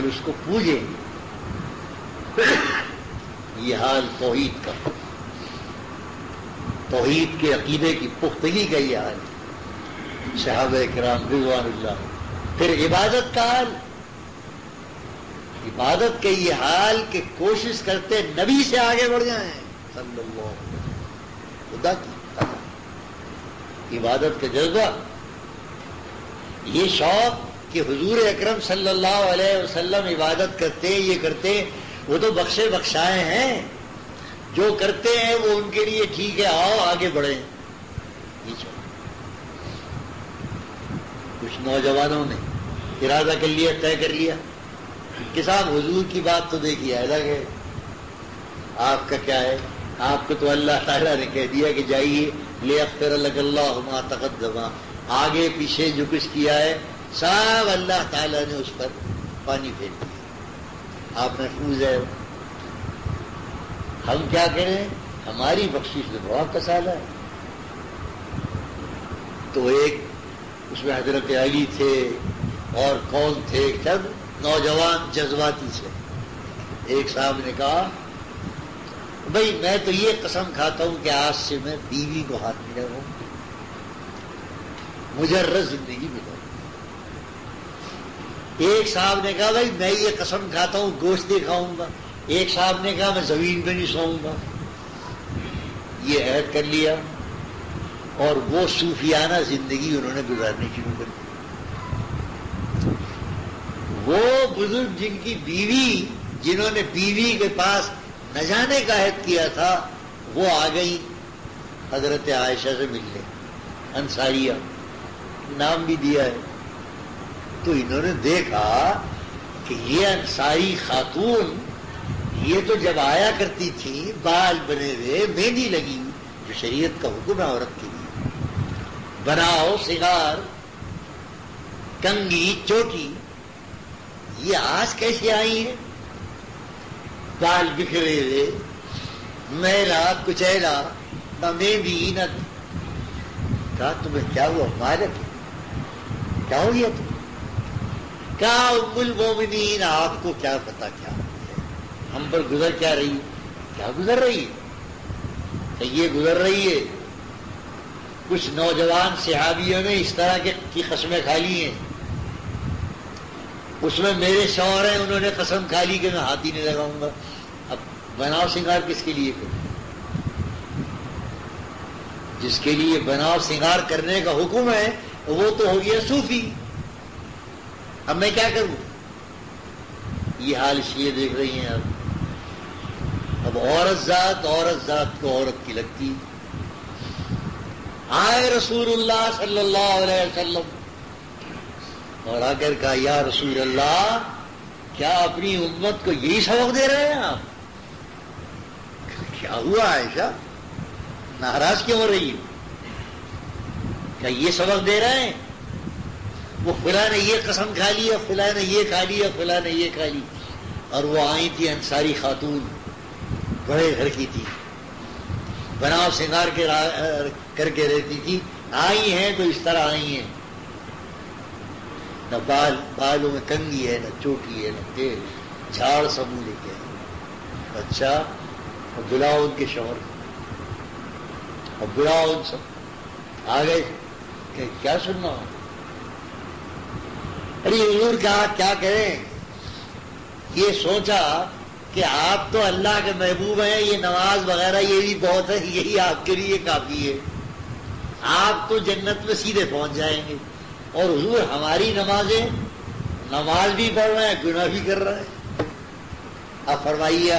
اس کو پوجیں۔ یہ حال توحید کا، توحید کے عقیدے کی پختگی کا یہ حال، صحابہ کرام رضوان اللہ۔ پھر عبادت کا حال، عبادت کے یہ حال کہ کوشش کرتے نبی سے آگے بڑھ جائیں صلی اللہ علیہ وسلم، خدا کی عبادت کا جذبہ، یہ شوق کہ حضور اکرم صلی اللہ علیہ وسلم عبادت کرتے، یہ کرتے، وہ تو بخشے بخشائے ہیں، جو کرتے ہیں وہ ان کے لیے ٹھیک ہے، آؤ آگے بڑھیں۔ کچھ نوجوانوں نے ارادہ کر لیا، طے کر لیا کہ صاحب حضور کی بات تو دیکھیے الگ ہے، آپ کا کیا ہے، آپ کو تو اللہ تعالیٰ نے کہہ دیا کہ جائیے لیغفر لک اللہ ما تقدم، آگے پیچھے جو کچھ کیا ہے سب اللہ تعالیٰ نے اس پر پانی پھیر دیا، آپ محفوظ ہے، ہم کیا کریں، ہماری بخشش تو بہت کسالہ ہے۔ تو ایک اس میں حضرت علی تھے اور کون تھے، سب نوجوان جذباتی سے. ایک صاحب نے کہا بھائی میں تو یہ قسم کھاتا ہوں کہ آج سے میں بیوی کو ہاتھ نہیں لگاؤں، مجرد زندگی میں. ایک صاحب نے کہا بھائی میں یہ قسم کھاتا ہوں گوشت نہیں کھاؤں گا. ایک صاحب نے کہا میں زمین پہ نہیں سوؤں گا. یہ عہد کر لیا اور وہ صوفیانہ زندگی انہوں نے گزارنی شروع کر دی. وہ بزرگ جن کی بیوی، جنہوں نے بیوی کے پاس نہ جانے کا عہد کیا تھا، وہ آ گئی حضرت عائشہ سے ملنے. انصاریہ نام بھی دیا ہے. تو انہوں نے دیکھا کہ یہ انصاری خاتون یہ تو جب آیا کرتی تھی بال بنے ہوئے، مہندی لگی، جو شریعت کا حکم ہے عورت کے لیے، بناؤ سنگار، کنگھی چوٹی، یہ آج کیسے آئی ہیں؟ بال بکھرے ہوئے، میلا کچیلا، نہ مہندی نہ. کہا تمہیں کیا ہوا مالک، کیا ہو گیا تم؟ کیا ام المومنین آپ کو کیا پتا کیا ہم پر گزر کیا رہی ہے؟ کیا گزر رہی ہے؟ کہ یہ گزر رہی ہے کچھ نوجوان صحابیوں نے اس طرح کی قسمیں کھا لی ہیں. اس میں میرے شوہر ہیں، انہوں نے قسم کھا لی کہ میں ہاتھ ہی نہیں لگاؤں گا. اب بناؤ سنگار کس کے لیے کریں؟ جس کے لیے بناؤ سنگار کرنے کا حکم ہے وہ تو ہو گیا صوفی. اب میں کیا کروں؟ یہ حال اس لیے دیکھ رہی ہیں. اب عورت ذات کو عورت کی لگتی. آئے رسول اللہ صلی اللہ علیہ وسلم اور آ کر کہا یا رسول اللہ کیا اپنی امت کو یہی سبق دے رہے ہیں آپ؟ کیا ہوا عائشہ، ناراض کیوں ہو رہی ہے؟ کیا یہ سبق دے رہے ہیں؟ وہ فلاں نے یہ قسم کھا لی، فلاں نے یہ کھا لی، فلاں نے یہ کھا لی. اور وہ آئی تھی انصاری خاتون، بڑے گھر کی تھی، بناؤ سنگار کر کے رہتی تھی. آئی ہیں تو اس طرح آئی ہیں، نہ بالوں میں کنگھی ہے، نہ چوٹی ہے، نہ تیل، جھاڑ سبو لے کے. اچھا اور بلاؤ ان کے شوہر کو، اور بلاؤ ان سب آ گئے کہ کیا سننا ہو. ارے حضور کہا کیا کریں؟ یہ سوچا کہ آپ تو اللہ کے محبوب ہیں، یہ نماز وغیرہ یہ بھی بہت ہے، یہی آپ کے لیے کافی ہے، آپ تو جنت میں سیدھے پہنچ جائیں گے. اور حضور ہماری نمازیں، نماز بھی پڑھ رہے ہیں، گناہ بھی کر رہے ہیں. اب فرمائیے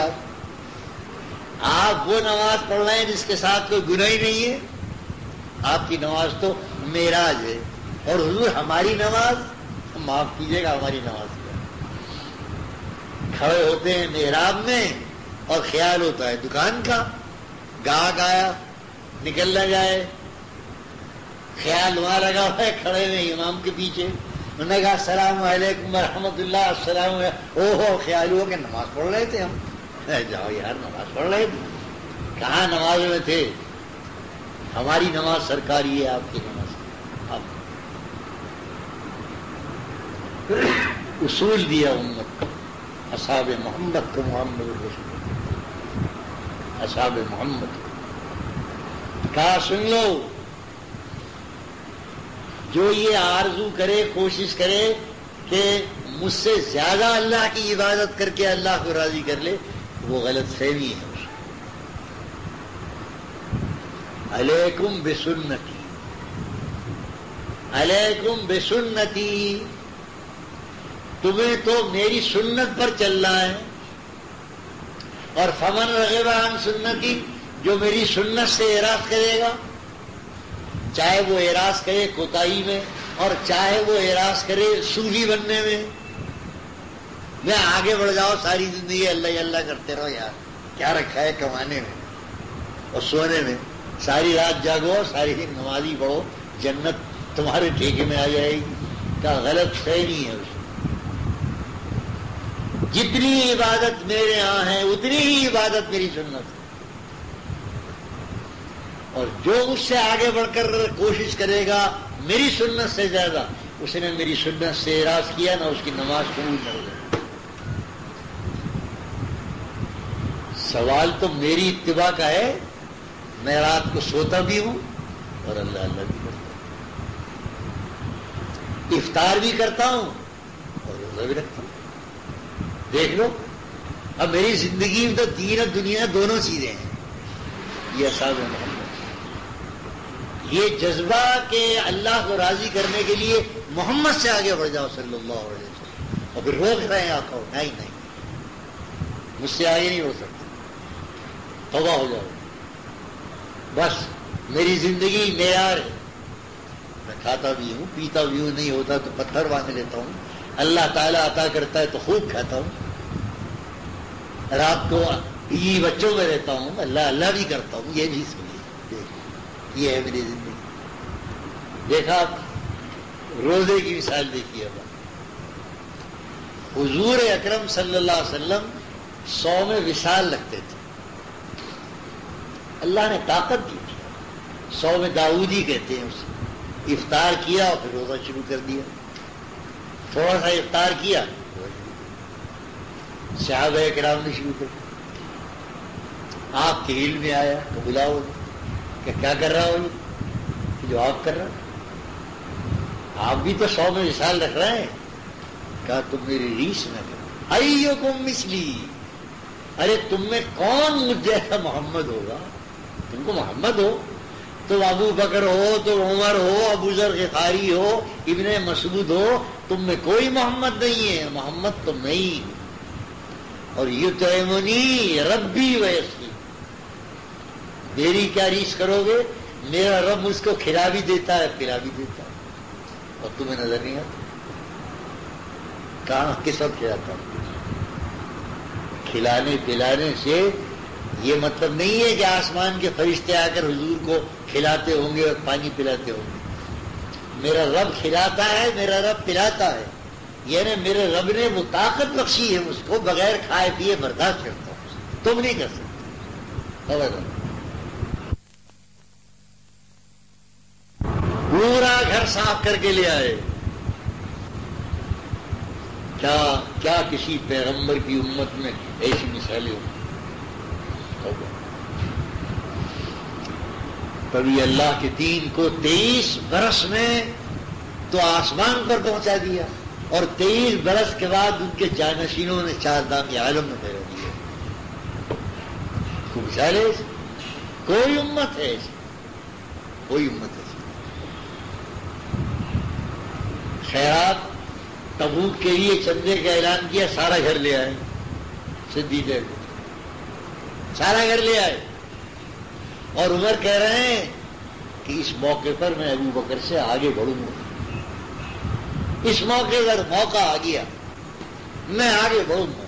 آپ وہ نماز پڑھ رہے ہیں جس کے ساتھ کوئی گناہ ہی نہیں ہے، آپ کی نماز تو معراج ہے. اور حضور ہماری نماز، معاف کیجیے گا، ہماری نماز کھڑے ہوتے ہیں محراب میں اور خیال ہوتا ہے دکان کا، گاہک آیا نکل نہ جائے، خیال وہاں لگا ہوا ہے کھڑے میں امام کے پیچھے. انہوں نے کہا السلام علیکم ورحمۃ اللہ. السلام علیکم. او خیال ہوا کہ نماز پڑھ رہے تھے ہم. جاؤ یار نماز پڑھ رہے تھے، کہاں نماز میں تھے؟ ہماری نماز سرکاری ہے، آپ کی نماز. اصول دیا امت، اصحاب محمد کو، محمد رسول، اصحاب محمد کہا سن لو، جو یہ آرزو کرے، کوشش کرے کہ مجھ سے زیادہ اللہ کی عبادت کر کے اللہ کو راضی کر لے، وہ غلط فہمی ہے. علیکم بسنتی، علیکم بسنتی، تمہیں تو میری سنت پر چلنا ہے. اور فمن رغب عن سنتی، جو میری سنت سے اعراض کرے گا، چاہے وہ اعراض کرے کوتاہی میں اور چاہے وہ اعراض کرے صوفی بننے میں آگے بڑھ جاؤ، ساری زندگی اللہ اللہ کرتے رہو. یار کیا رکھا ہے کمانے میں اور سونے میں؟ ساری رات جاگو، ساری دن نمازی پڑھو، جنت تمہارے ٹھیکے میں آ جائے گی. کیا غلط فہمی ہے اس میں. جتنی عبادت میرے ہاں ہے اتنی ہی عبادت میری سنت ہے. اور جو اس سے آگے بڑھ کر کوشش کرے گا میری سنت سے زیادہ اس نے میری سنت سے اعراض کیا نہ اس کی نماز قبول نہ ہو جائے۔ سوال تو میری اتباع کا ہے، میں رات کو سوتا بھی ہوں اور اللہ اللہ بھی کرتا ہوں، افطار بھی کرتا ہوں اور روزہ بھی رکھتا ہوں۔ دیکھ لو اب میری زندگی میں تو دین اور دنیا دونوں چیزیں ہیں۔ یہ اصحاب محمد، یہ جذبہ کہ اللہ کو راضی کرنے کے لیے محمد سے آگے بڑھ جاؤ صلی اللہ علیہ وسلم، اور پھر روک رہے ہیں آقا، نہیں مجھ سے آگے نہیں بڑھ سکتے، توبہ ہو جاؤ، بس میری زندگی معیار ہے، میں کھاتا بھی ہوں پیتا بھی ہوں، نہیں ہوتا تو پتھر باندھ لیتا ہوں، اللہ تعالیٰ عطا کرتا ہے تو خوب کھاتا ہوں، رات کو بیوی بچوں میں رہتا ہوں، اللہ اللہ بھی کرتا ہوں، یہ بھی سنیے، یہ ہے میری زندگی۔ دیکھا روزے کی مثال دیکھیے، اب حضور اکرم صلی اللہ علیہ وسلم 100 میں وصال رکھتے تھے، اللہ نے طاقت دی تھی، 100 میں داؤدی کہتے ہیں اسے، افطار کیا اور پھر روزہ شروع کر دیا، تھوڑا سا افطار کیا، صحابہ کرام نے شروع کر دیا، آپ کے علم میں آیا تو بلاؤ کہ کیا کر رہا ہو، یہ جو آپ کر رہا آپ بھی تو 100 میں وصال رکھ رہے ہیں، کہا تم میری ریس نہ کرو، ایکم مثلی، ارے تم میں کون مجھ جیسا محمد ہوگا، تم کو محمد ہو، تم ابو بکر ہو، تم عمر ہو، ابو ذر غفاری ہو، ابن مسعود ہو، تم میں کوئی محمد نہیں ہے، محمد تم نہیں، اور یطعمنی ربی ویسقین، میری کیا ریس کرو گے، میرا رب مجھ کو کھلا بھی دیتا ہے پلا بھی دیتا ہے، اور تمہیں نظر نہیں آتا، کہاں کس وقت کھلاتا ہوں، کھلانے پلانے سے یہ مطلب نہیں ہے کہ آسمان کے فرشتے آ کر حضور کو کھلاتے ہوں گے اور پانی پلاتے ہوں گے، میرا رب کھلاتا ہے، میرا رب پلاتا ہے، یعنی میرے رب نے وہ طاقت بخشی ہے مجھ کو، بغیر کھائے پیے برداشت کرتا ہوں، تم نہیں کر سکتے۔ پورا گھر صاف کر کے لے آئے، کیا کسی پیغمبر کی امت میں ایسی مثالیں ہوں؟ کبھی اللہ کے دین کو 23 برس میں تو آسمان پر پہنچا دیا، اور 23 برس کے بعد ان کے جانشینوں نے 4 دام عالم میں پھیلا دیا، کوئی مثال ہے ایسی؟ کوئی امت ہے ایسی؟ کوئی امت ایسی؟ خیرات تبوک کے لیے چندے کا اعلان کیا، سارا گھر لے آئے، صدیق سارا گھر لے آئے، اور عمر کہہ رہے ہیں کہ اس موقع پر میں ابو بکر سے آگے بڑھوں گا، اس موقع پر موقع آ گیا میں آگے بڑھوں گا۔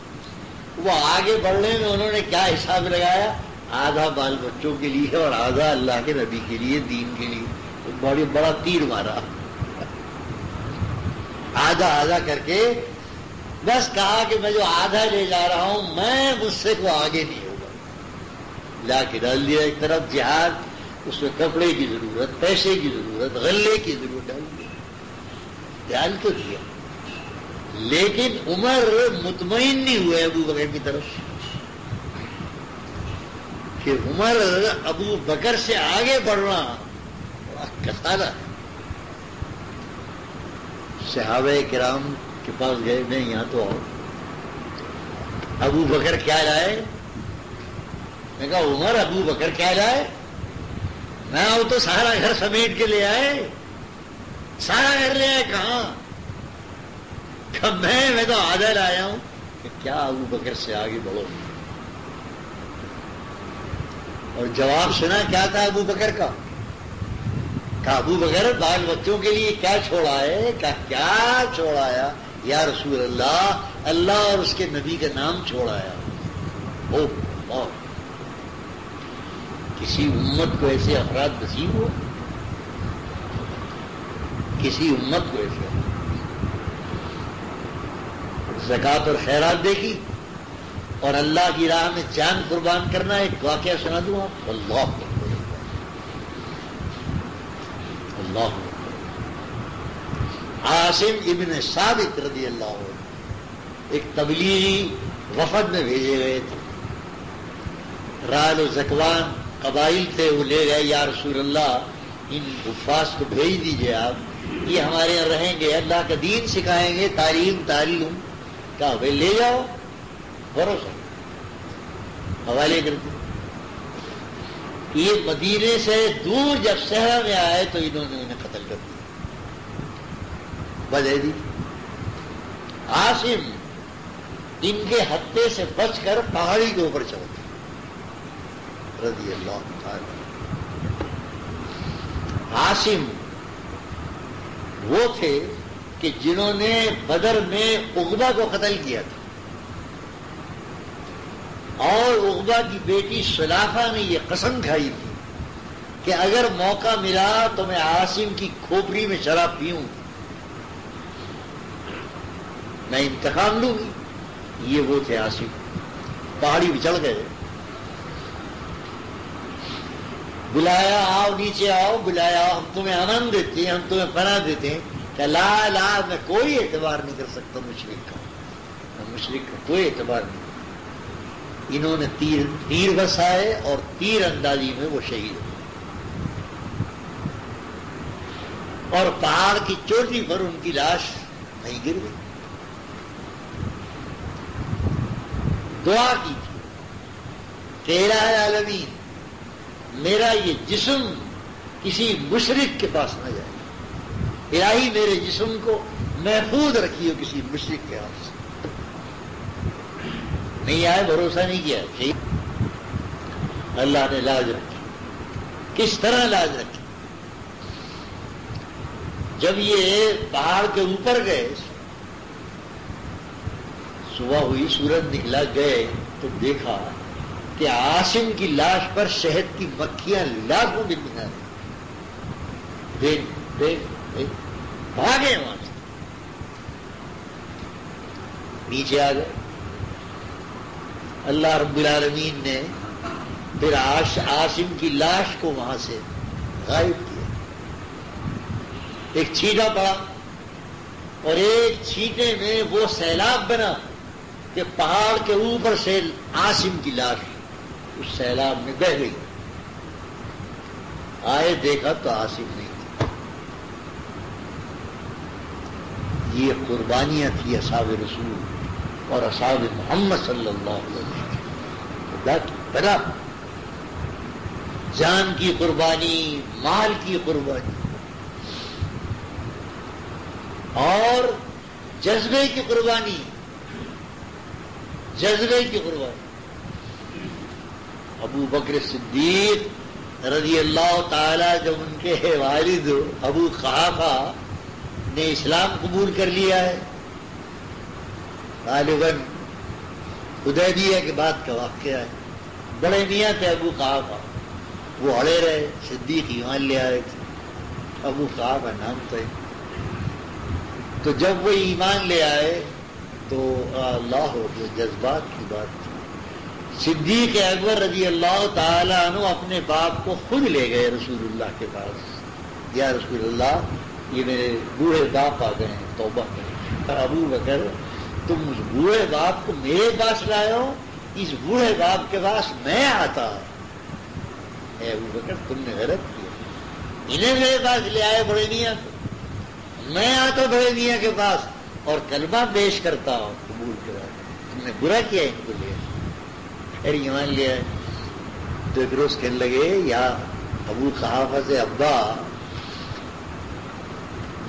وہ آگے بڑھنے میں انہوں نے کیا حساب لگایا، آدھا بال بچوں کے لیے اور آدھا اللہ کے نبی کے لیے، دین کے لیے، بڑا تیر مارا، آدھا آدھا کر کے بس کہا کہ میں جو آدھا لے جا رہا ہوں میں مجھ سے کوئی آگے نہیں ہوگا، لا کے ڈال دیا ایک طرف جہاد، اس میں کپڑے کی ضرورت، پیسے کی ضرورت، غلے کی ضرورت، ڈال تو دیا، لیکن عمر مطمئن نہیں ہوئے ابو بکر کی طرف کہ عمر ابو بکر سے آگے بڑھنا بڑا کسالہ ہے۔ صحابہ کرام کے پاس گئے، نہیں یہاں تو آؤ، ابو بکر کیا لائے؟ میں کہا عمر ابو بکر کیا لائے؟ میں آؤں تو سارا گھر سمیٹ کے لے آئے، سارا گھر لے آئے، کہاں؟ میں تو آدھا لایا ہوں، کہ کیا ابو بکر سے آگے بڑھو، اور جواب سنا کیا تھا ابو بکر کا، کہ ابو بکر بال بچوں کے لیے کیا چھوڑا ہے، کیا چھوڑایا یا رسول اللہ، اللہ اور اس کے نبی کا نام چھوڑایا۔ او اللہ، کسی امت کو ایسے افراد نصیب ہو، کسی امت کو ایسے زکوٰۃ اور خیرات دیکھی، اور اللہ کی راہ میں جان قربان کرنا۔ ایک واقعہ سنا دوں آپ، اللہ عاصم ابن ثابت رضی اللہ عنہ ایک تبلیغی وفد میں بھیجے گئے تھے. رال و زکوان قبائل تھے، وہ لے گئے، یا رسول اللہ ان حفاظ کو بھیج دیجئے آپ، یہ ہمارے یہاں رہیں گے، اللہ کا دین سکھائیں گے، تعلیم کہا بھائی لے جاؤ، بھروسہ حوالے کرتے. یہ مدینے سے دور جب صحرا میں آئے تو انہوں نے انہیں قتل کر دیا. وجہ دی عاصم ان کے ہتھے سے بچ کر پہاڑی کے اوپر چڑھ گئے رضی اللہ تعالی. عاصم وہ تھے کہ جنہوں نے بدر میں عقبہ کو قتل کیا تھا، اور عقبہ کی بیٹی سلافہ نے یہ قسم کھائی تھی کہ اگر موقع ملا تو میں عاصم کی کھوپڑی میں شراب پیوں گی، میں انتقام لوں گی. یہ وہ تھے عاصم. پہاڑی پہ چڑھ گئے، بلایا آؤ نیچے آؤ، بلایا ہم تمہیں امن دیتے ہیں، ہم تمہیں پناہ دیتے ہیں. کہ لا میں کوئی اعتبار نہیں کر سکتا مشرک کا، مشرک کا کوئی اعتبار نہیں. انہوں نے تیر برسائے اور تیر اندازی میں وہ شہید ہوئے، اور پہاڑ کی چوٹی پر ان کی لاش نہیں گر گئی. دعا کی تھی کہ الہ العالمین میرا یہ جسم کسی مشرک کے پاس نہ جائے، الہی میرے جسم کو محفوظ رکھیے کسی مشرک کے ہاتھ سے. نہیں آئے، بھروسہ نہیں کیا، اللہ نے لاج رکھی. کس طرح لاج رکھی؟ جب یہ پہاڑ کے اوپر گئے، صبح ہوئی، سورج نکلا، گئے تو دیکھا کہ عاصم کی لاش پر شہد کی مکھیاں لاکھوں کی بنا بھاگے وہاں سے، نیچے آ گئے. اللہ رب العالمین نے پھر عاصم کی لاش کو وہاں سے غائب کیا. ایک چھینٹا پڑا اور ایک چھینٹے میں وہ سیلاب بنا کہ پہاڑ کے اوپر سے عاصم کی لاش اس سیلاب میں بہہ گئی. آئے دیکھا تو عاصم نہیں تھا. یہ قربانیاں تھی اصحاب رسول اور اصحاب محمد صلی اللہ علیہ وسلم. بڑا جان کی قربانی، مال کی قربانی اور جذبے کی قربانی، جذبے کی قربانی. ابو بکر صدیق رضی اللہ تعالی جب ان کے والد ابو قحافہ نے اسلام قبول کر لیا ہے، غالباً حدیبیہ کے بعد کا واقعہ ہے. بڑے میاں تھے ابو قحافہ، وہ اڑے رہے، صدیق ایمان لے آئے تھے. ابو قحافہ نام تھے. تو جب وہ ایمان لے آئے تو اللہ جو جذبات کی بات تھی. صدیق اکبر رضی اللہ تعالی عنہ اپنے باپ کو خود لے گئے رسول اللہ کے پاس. یا رسول اللہ یہ میرے بوڑھے باپ آ گئے ہیں، توبہ کریں. ابو بکر تم اس بوڑھے باپ کو میرے پاس لائے ہو، اس بوڑھے باپ کے پاس میں آتا. اے ابو بکر تم نے غلط کیا، انہیں میرے پاس لے آئے بڑے میاں کو، میں آتا بڑے میاں کے پاس اور کلمہ پیش کرتا ہوں قبول کرا. تم نے برا کیا ان کو لیا، خیر ایمان لیا ہے. تو ایک روز کہنے لگے یا ابو قحافہ سے ابا،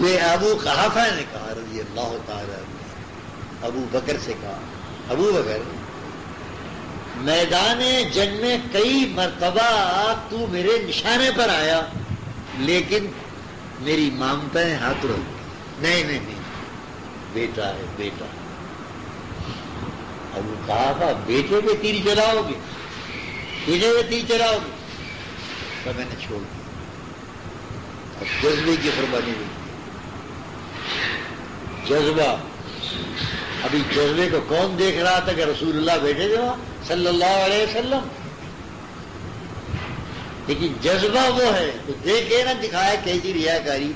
یہ ابو قحافہ نے کہا رضی اللہ تعالی ابو بکر سے کہا، ابو بکر میدان جنگ میں کئی مرتبہ تو میرے نشانے پر آیا لیکن میری مامتیں ہاتھ رو گئی. نہیں بیٹا ہے بیٹا. ابو قحافہ بیٹے پہ تیر چلاؤ گے، بیٹے پہ تیر چلاؤ گے؟ تو میں نے چھوڑ دیا. اب جذبے کی قربانی ہوئی، جذبہ. ابھی جذبے کو کون دیکھ رہا تھا کہ رسول اللہ بیٹھے تھے وہاں صلی اللہ علیہ وسلم، لیکن جذبہ وہ ہے تو دیکھے نا، دکھائے کیسی ریاکاری.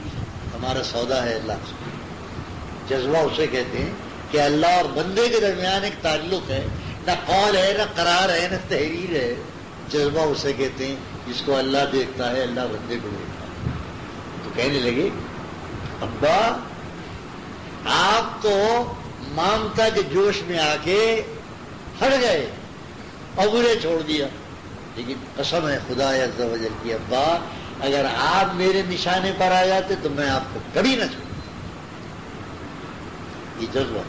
ہمارا سودا ہے اللہ سے. جذبہ اسے کہتے ہیں کہ اللہ اور بندے کے درمیان ایک تعلق ہے، نہ قول ہے، نہ قرار ہے، نہ تحریر ہے. جذبہ اسے کہتے ہیں جس کو اللہ دیکھتا ہے، اللہ بندے کو دیکھتا ہے. تو کہنے لگے ابا آپ تو مامتا کے جوش میں آ کے ہٹ گئے، ابو نے چھوڑ دیا. لیکن قسم ہے خدا عز و جل کی ابا اگر آپ میرے نشانے پر آ جاتے تو میں آپ کو کبھی نہ چھوڑتا. یہ جذبہ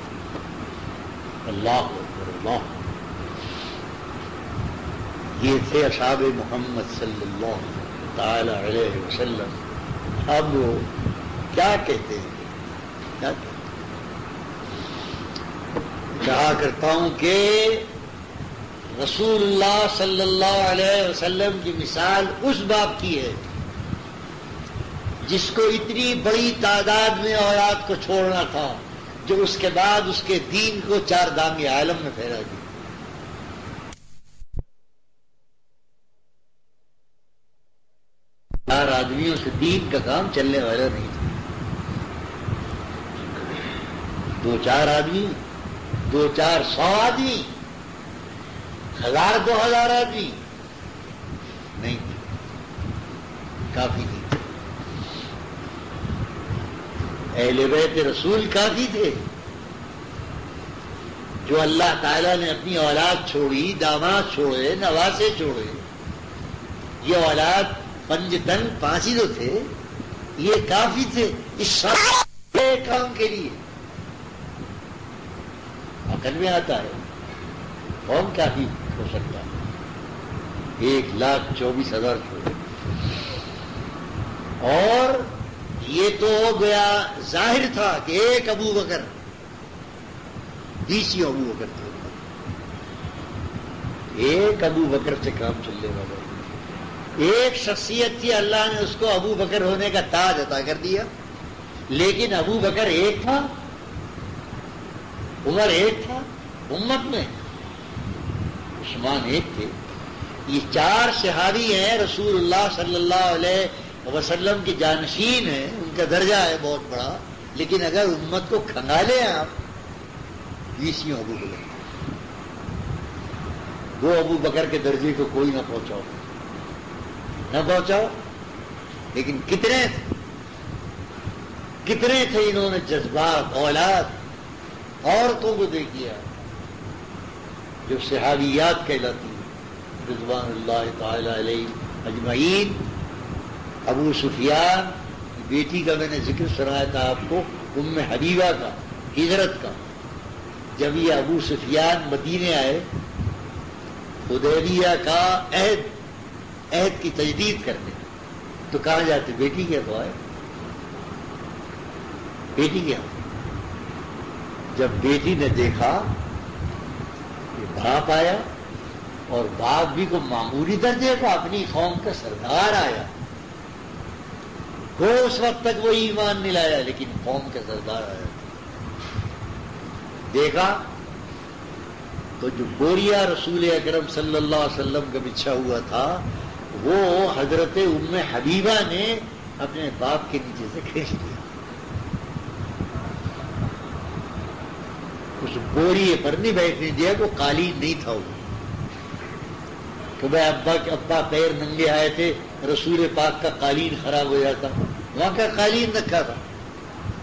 اللہ اکبر اللہ. یہ تھے اصحاب محمد صلی اللہ تعالی علیہ وسلم. اب وہ کیا کہتے ہیں، کیا کہتے ہیں؟ کہا کرتا ہوں کہ رسول اللہ صلی اللہ علیہ وسلم کی مثال اس باپ کی ہے جس کو اتنی بڑی تعداد میں اولاد کو چھوڑنا تھا، جو اس کے بعد اس کے دین کو چار دام عالم میں پھیلا دیا. چار آدمیوں سے دین کا کام چلنے والا نہیں تھا. 2-4 آدمی، 200-400 آدمی، 1000-2000 آدمی نہیں تھے، کافی نہیں تھے. اہل بیت رسول کافی تھے. جو اللہ تعالیٰ نے اپنی اولاد چھوڑی، داماد چھوڑے، نواسے چھوڑے، یہ اولاد پنجتن 5 ہی تو تھے، یہ کافی تھے اس سارے کام کے لیے. عقل میں آتا ہے کون کافی ہو سکتا ہے؟ 1,24,000 چھوڑے. اور یہ تو گیا ظاہر تھا کہ ایک ابو بکر 20 ابو بکر تھے. ایک ابو بکر سے کام چلنے والا ایک شخصیت تھی، اللہ نے اس کو ابو بکر ہونے کا تاج عطا کر دیا. لیکن ابو بکر ایک تھا، عمر ایک تھا امت میں، عثمان ایک تھے. یہ 4 صحابی ہیں، رسول اللہ صلی اللہ علیہ وسلم کی جانشین ہیں، ان کا درجہ ہے بہت بڑا. لیکن اگر امت کو کھنگالے ہیں آپ 20 ابو بکر، وہ ابو بکر کے درجے کو کوئی نہ پہنچاؤ، نہ پہنچاؤ. لیکن کتنے تھے انہوں نے جذبات، اولاد، عورتوں کو دے دیا جو صحابیات کہلاتی ہیں رضوان اللہ تعالی علیہ اجمعین. ابو سفیان بیٹی کا میں نے ذکر سنایا تھا آپ کو، ام حبیبہ کا، ہجرت کا. جب یہ ابو سفیان مدینے آئے حدیبیہ کا عہد کی تجدید کرنے، تو کہاں جاتے؟ بیٹی کے تو آئے، بیٹی کے. جب بیٹی نے دیکھا کہ باپ آیا، اور باپ بھی کو معمولی درجے کا اپنی قوم کا سردار آیا، وہ اس وقت تک وہ ایمان نہیں لایا لیکن قوم کا سردار آیا. دیکھا تو جو بوریا رسول اکرم صلی اللہ علیہ وسلم کا بچھا ہوا تھا وہ حضرت ام حبیبہ نے اپنے باپ کے نیچے سے کھینچ لیا. اس بوریے پر نہیں بیٹھنے دیا، وہ قالین نہیں تھا. وہ کہ بھائی ابا پیر ننگے آئے تھے، رسول پاک کا قالین خراب ہو جاتا، وہاں کا قالین رکھا تھا.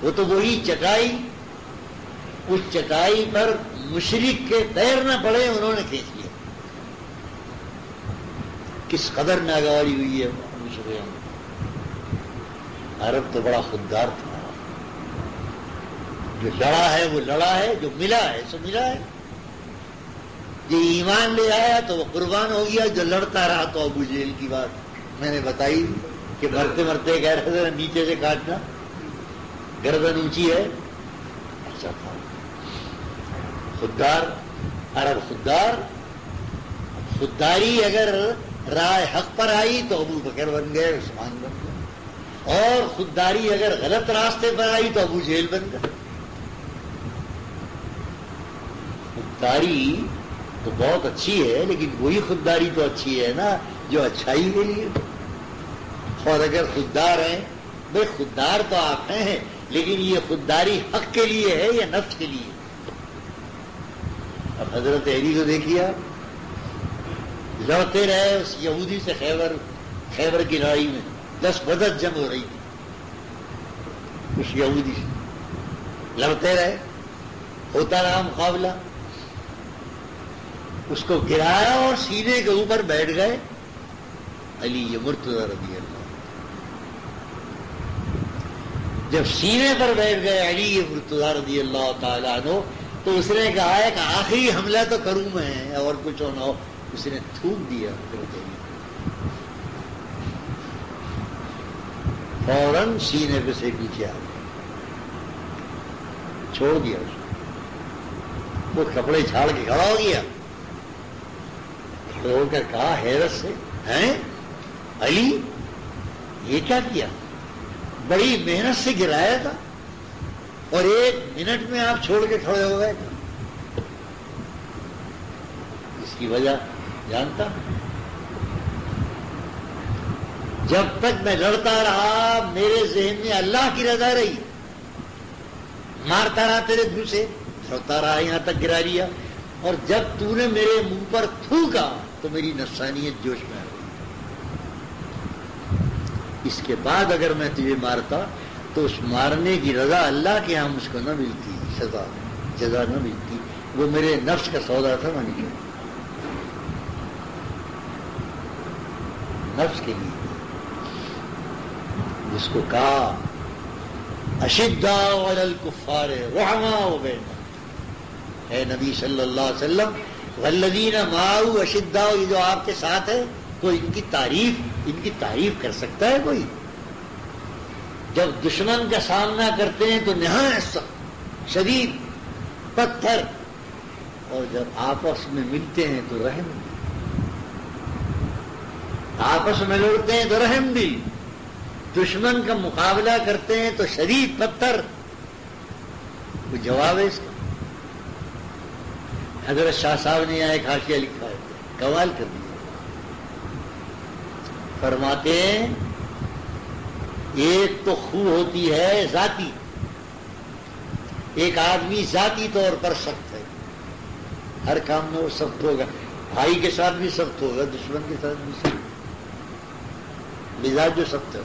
وہ تو وہی چٹائی، اس چٹائی پر مشرک کے پیر نہ پڑے انہوں نے کھینچ لیا. کس قدر ناگواری ہوئی ہے. عرب تو بڑا خوددار تھا، جو لڑا ہے وہ لڑا ہے، جو ملا ہے سو ملا ہے. جو ایمان لے آیا تو وہ قربان ہو گیا، جو لڑتا رہا تو ابو جہل کی بات میں نے بتائی کہ مرتے مرتے کہہ رہے تھے نیچے سے کاٹنا، گردن اونچی ہے. اچھا تھا خوددار، عرب خوددار. خودداری اگر رائے حق پر آئی تو ابو بکر بن گئے، عثمان بن گئے، اور خودداری اگر غلط راستے پر آئی تو ابو جہل بن گئے. خودداری تو بہت اچھی ہے، لیکن وہی خودداری تو اچھی ہے نا جو اچھائی کے لیے. اور اگر خوددار ہیں، بھائی خوددار تو آپ ہیں، لیکن یہ خودداری حق کے لیے ہے یا نفس کے لیے؟ اب حضرت علی کو دیکھیے آپ، لڑتے رہے اس یہودی سے خیبر کی لڑائی میں 10 بدر جنگ ہو رہی تھی، اس یہودی سے لڑتے رہے، ہوتا رہا مقابلہ، اس کو گرایا اور سینے کے اوپر بیٹھ گئے علی مرتضی رضی اللہ۔ جب سینے پر بیٹھ گئے علی مرتضی رضی اللہ تعالیٰ عنہ تو اس نے کہا ہے کہ آخری حملہ تو کروں میں اور کچھ نہ ہو، اس نے تھوک دیا، فوراً سینے پہ سے پیچھے آ گیا، چھوڑ دیا اس کو، وہ کپڑے چھاڑ کے کھڑا ہو گیا، کھڑے ہو کر کہا حیرت سے، ہیں علی یہ کیا کیا؟ بڑی محنت سے گرایا تھا اور 1 منٹ میں آپ چھوڑ کے کھڑے ہو گئے۔ اس کی وجہ جانتا، جب تک میں لڑتا رہا میرے ذہن میں اللہ کی رضا رہی، مارتا رہا تیرے دل سے، لڑتا رہا یہاں تک گرا لیا، اور جب تو نے میرے منہ پر تھوکا تو میری نفسانیت جوش میں آ گئی۔ اس کے بعد اگر میں تجھے مارتا تو اس مارنے کی رضا اللہ کے ہاں مجھ کو نہ ملتی، جزا نہ ملتی، وہ میرے نفس کا سودا تھا، میں نہیں، نفس کے لیے، جس کو کہا اشداء علی الکفار رحماء بینہم، اے نبی صلی اللہ علیہ وسلم والذین معہ اشداء، یہ جو آپ کے ساتھ ہے، کوئی ان کی تعریف کر سکتا ہے کوئی؟ جب دشمن کا سامنا کرتے ہیں تو نہایت سخت شدید پتھر، اور جب آپس میں ملتے ہیں تو رحم، آپس میں لڑتے ہیں تو رحم دل، دشمن کا مقابلہ کرتے ہیں تو شدید پتھر۔ کوئی جواب ہے اس کا؟ حضرت شاہ صاحب نے یہاں ایک حاشیہ لکھا ہے، کمال کر دیا، فرماتے ہیں ایک تو خو ہوتی ہے ذاتی، ایک آدمی ذاتی طور پر سخت ہے، ہر کام میں وہ سخت ہوگا، بھائی کے ساتھ بھی سخت ہوگا، دشمن کے ساتھ بھی سخت، مزاج جو سخت ہے،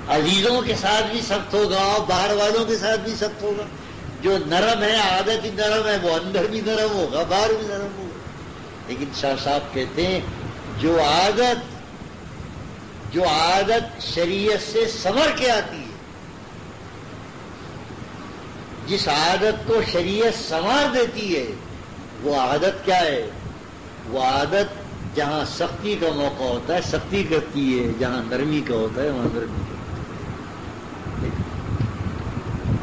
عزیزوں کے ساتھ بھی سخت ہوگا، باہر والوں کے ساتھ بھی سخت ہوگا، جو نرم ہے، عادت ہی نرم ہے، وہ اندر بھی نرم ہوگا، باہر بھی نرم ہوگا۔ لیکن شاہ صاحب کہتے ہیں جو عادت شریعت سے سنور کے آتی ہے، جس عادت کو شریعت سنوار دیتی ہے، وہ عادت کیا ہے؟ وہ عادت جہاں سختی کا موقع ہوتا ہے سختی کرتی ہے، جہاں نرمی کا ہوتا ہے وہاں نرمی کرتی ہے۔